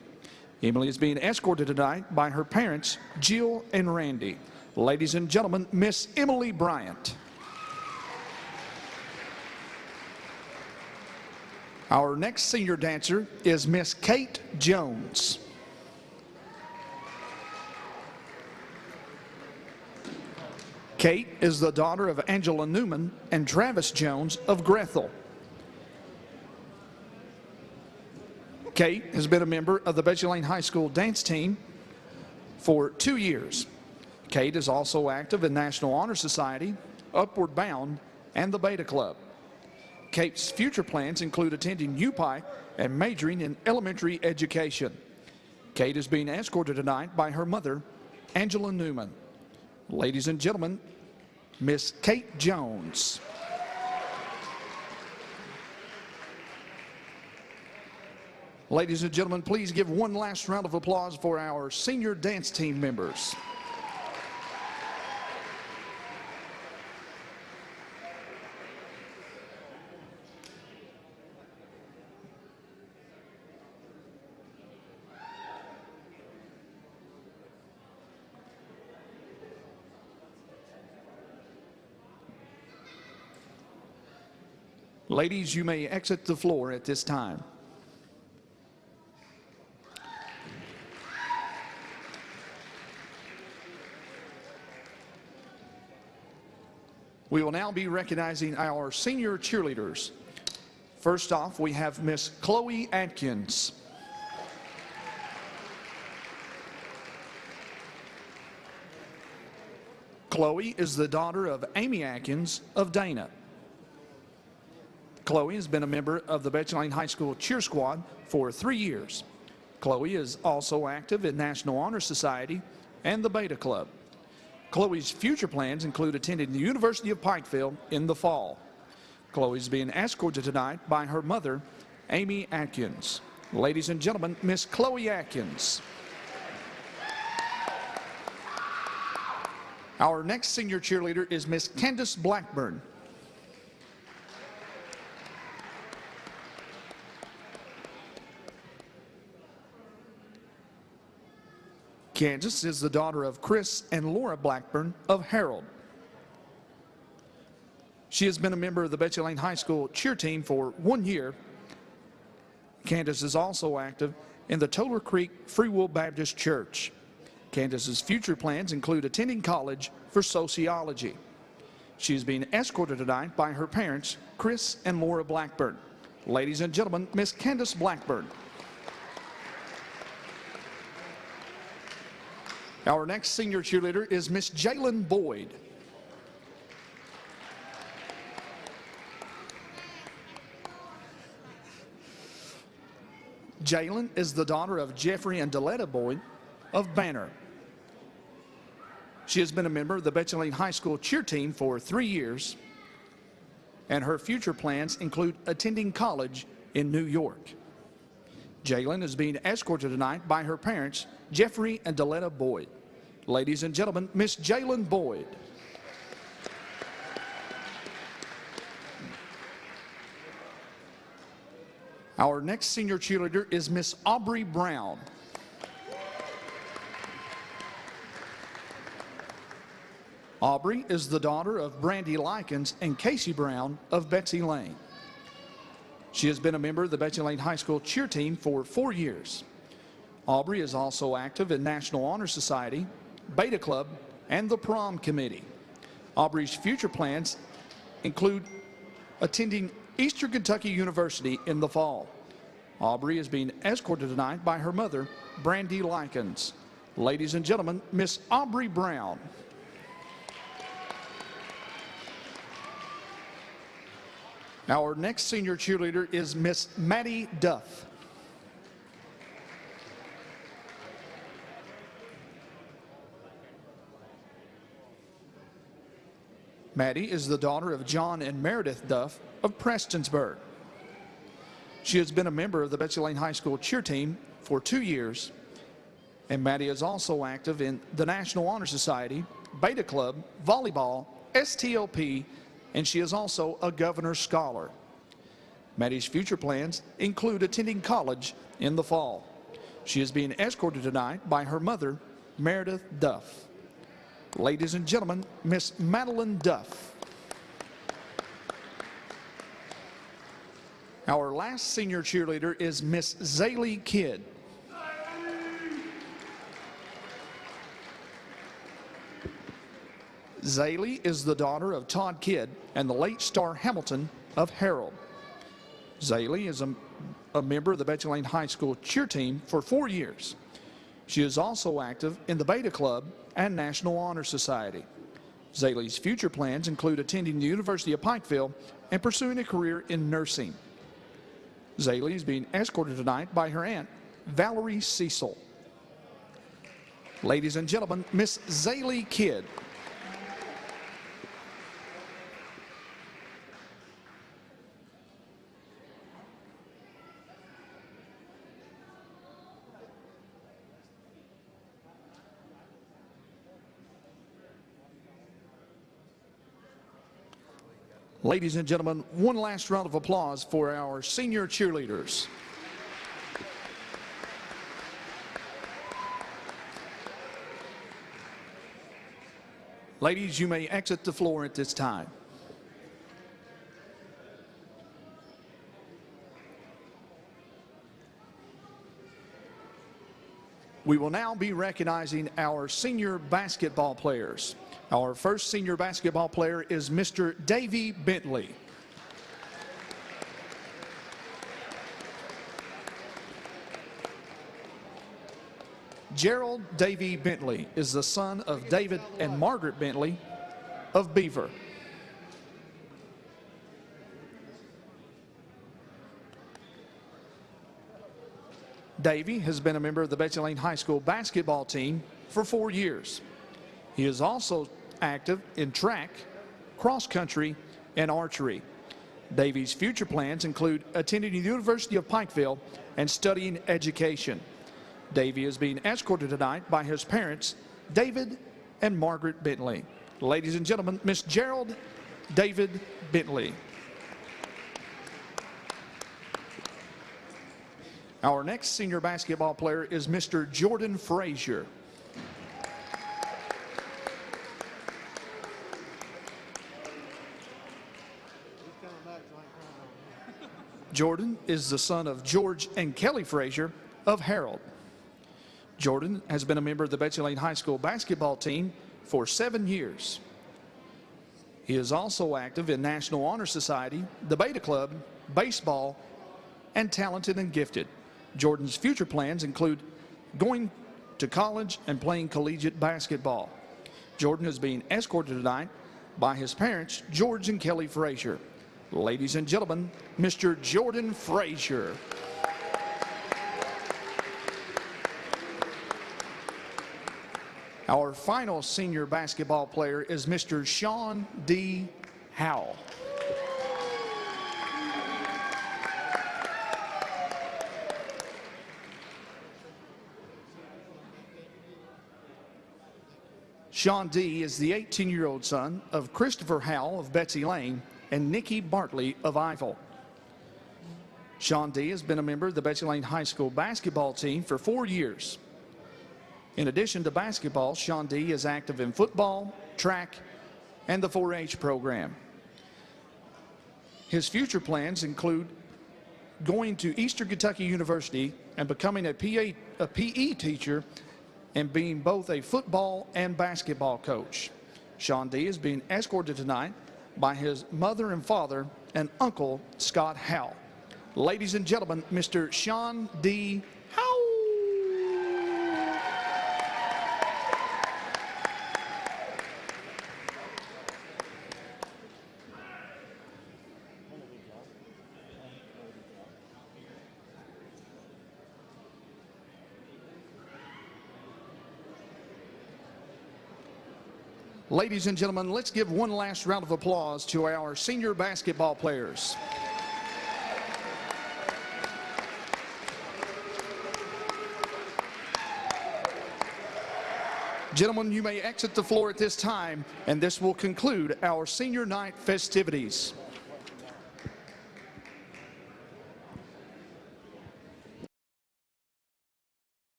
Emily is being escorted tonight by her parents, Jill and Randy. Ladies and gentlemen, Miss Emily Bryant. Our next senior dancer is Miss Kate Jones. Kate is the daughter of Angela Newman and Travis Jones of Grethel. Kate has been a member of the Betsy Layne High School dance team for 2 years. Kate is also active in National Honor Society, Upward Bound, and the Beta Club. Kate's future plans include attending Pike and majoring in elementary education. Kate is being escorted tonight by her mother, Angela Newman. Ladies and gentlemen, Miss Kate Jones. Ladies and gentlemen, please give one last round of applause for our senior dance team members. Ladies, you may exit the floor at this time. We will now be recognizing our senior cheerleaders. First off, we have Miss Chloe Atkins. Chloe is the daughter of Amy Atkins of Dana. Chloe has been a member of the Betsy Layne High School cheer squad for 3 years. Chloe is also active in National Honor Society and the Beta Club. Chloe's future plans include attending the University of Pikeville in the fall. Chloe is being escorted tonight by her mother, Amy Atkins. Ladies and gentlemen, Miss Chloe Atkins. Our next senior cheerleader is Miss Candace Blackburn. Candace is the daughter of Chris and Laura Blackburn of Harold. She has been a member of the Betsy Layne High School cheer team for 1 year. Candace is also active in the Toller Creek Free Will Baptist Church. Candace's future plans include attending college for sociology. She is being escorted tonight by her parents, Chris and Laura Blackburn. Ladies and gentlemen, Miss Candace Blackburn. Our next senior cheerleader is Miss Jalen Boyd. Jalen is the daughter of Jeffrey and Deletta Boyd of Banner. She has been a member of the Betsy Layne High School cheer team for 3 years, and her future plans include attending college in New York. Jalen is being escorted tonight by her parents, Jeffrey and Deletta Boyd. Ladies and gentlemen, Miss Jalen Boyd. Our next senior cheerleader is Miss Aubrey Brown. Aubrey is the daughter of Brandy Likens and Casey Brown of Betsy Layne. She has been a member of the Betsy Layne High School cheer team for 4 years. Aubrey is also active in National Honor Society, Beta Club, and the Prom Committee. Aubrey's future plans include attending Eastern Kentucky University in the fall. Aubrey is being escorted tonight by her mother, Brandy Likens. Ladies and gentlemen, Miss Aubrey Brown. Our next senior cheerleader is Miss Maddie Duff. Maddie is the daughter of John and Meredith Duff of Prestonsburg. She has been a member of the Betsy Layne High School cheer team for 2 years, and Maddie is also active in the National Honor Society, Beta Club, volleyball, STLP, and she is also a Governor's Scholar. Maddie's future plans include attending college in the fall. She is being escorted tonight by her mother, Meredith Duff. Ladies and gentlemen, Miss Madeline Duff. Our last senior cheerleader is Miss Zaylee Kidd. Zaylee is the daughter of Todd Kidd and the late Star Hamilton of Harold. Zaylee is a member of the Betsy Layne High School cheer team for 4 years. She is also active in the Beta Club and National Honor Society. Zaylee's future plans include attending the University of Pikeville and pursuing a career in nursing. Zaylee is being escorted tonight by her aunt, Valerie Cecil. Ladies and gentlemen, Miss Zaylee Kidd. Ladies and gentlemen, one last round of applause for our senior cheerleaders. Ladies, you may exit the floor at this time. We will now be recognizing our senior basketball players. Our first senior basketball player is Mr. Davey Bentley. Gerald Davey Bentley is the son of David and Margaret Bentley of Beaver. Davey has been a member of the Betsy Layne High School basketball team for 4 years. He is also active in track, cross country, and archery. Davey's future plans include attending the University of Pikeville and studying education. Davey is being escorted tonight by his parents, David and Margaret Bentley. Ladies and gentlemen, Miss Gerald David Bentley. Our next senior basketball player is Mr. Jordan Frazier. Jordan is the son of George and Kelly Frazier of Harold. Jordan has been a member of the Betsy Layne High School basketball team for 7 years. He is also active in National Honor Society, the Beta Club, baseball, and Talented and Gifted. Jordan's future plans include going to college and playing collegiate basketball. Jordan is being escorted tonight by his parents, George and Kelly Frazier. Ladies and gentlemen, Mr. Jordan Frazier. Our final senior basketball player is Mr. Sean D. Howell. Sean D. is the 18-year-old son of Christopher Howell of Betsy Layne and Nikki Bartley of Eiffel. Sean D. has been a member of the Betsy Layne High School basketball team for 4 years. In addition to basketball, Sean D. is active in football, track, and the 4-H program. His future plans include going to Eastern Kentucky University and becoming a PE teacher and being both a football and basketball coach. Sean D is being escorted tonight by his mother and father and uncle, Scott Howell. Ladies and gentlemen, Mr. Sean D. Howell. Ladies and gentlemen, let's give one last round of applause to our senior basketball players. Gentlemen, you may exit the floor at this time, and this will conclude our senior night festivities.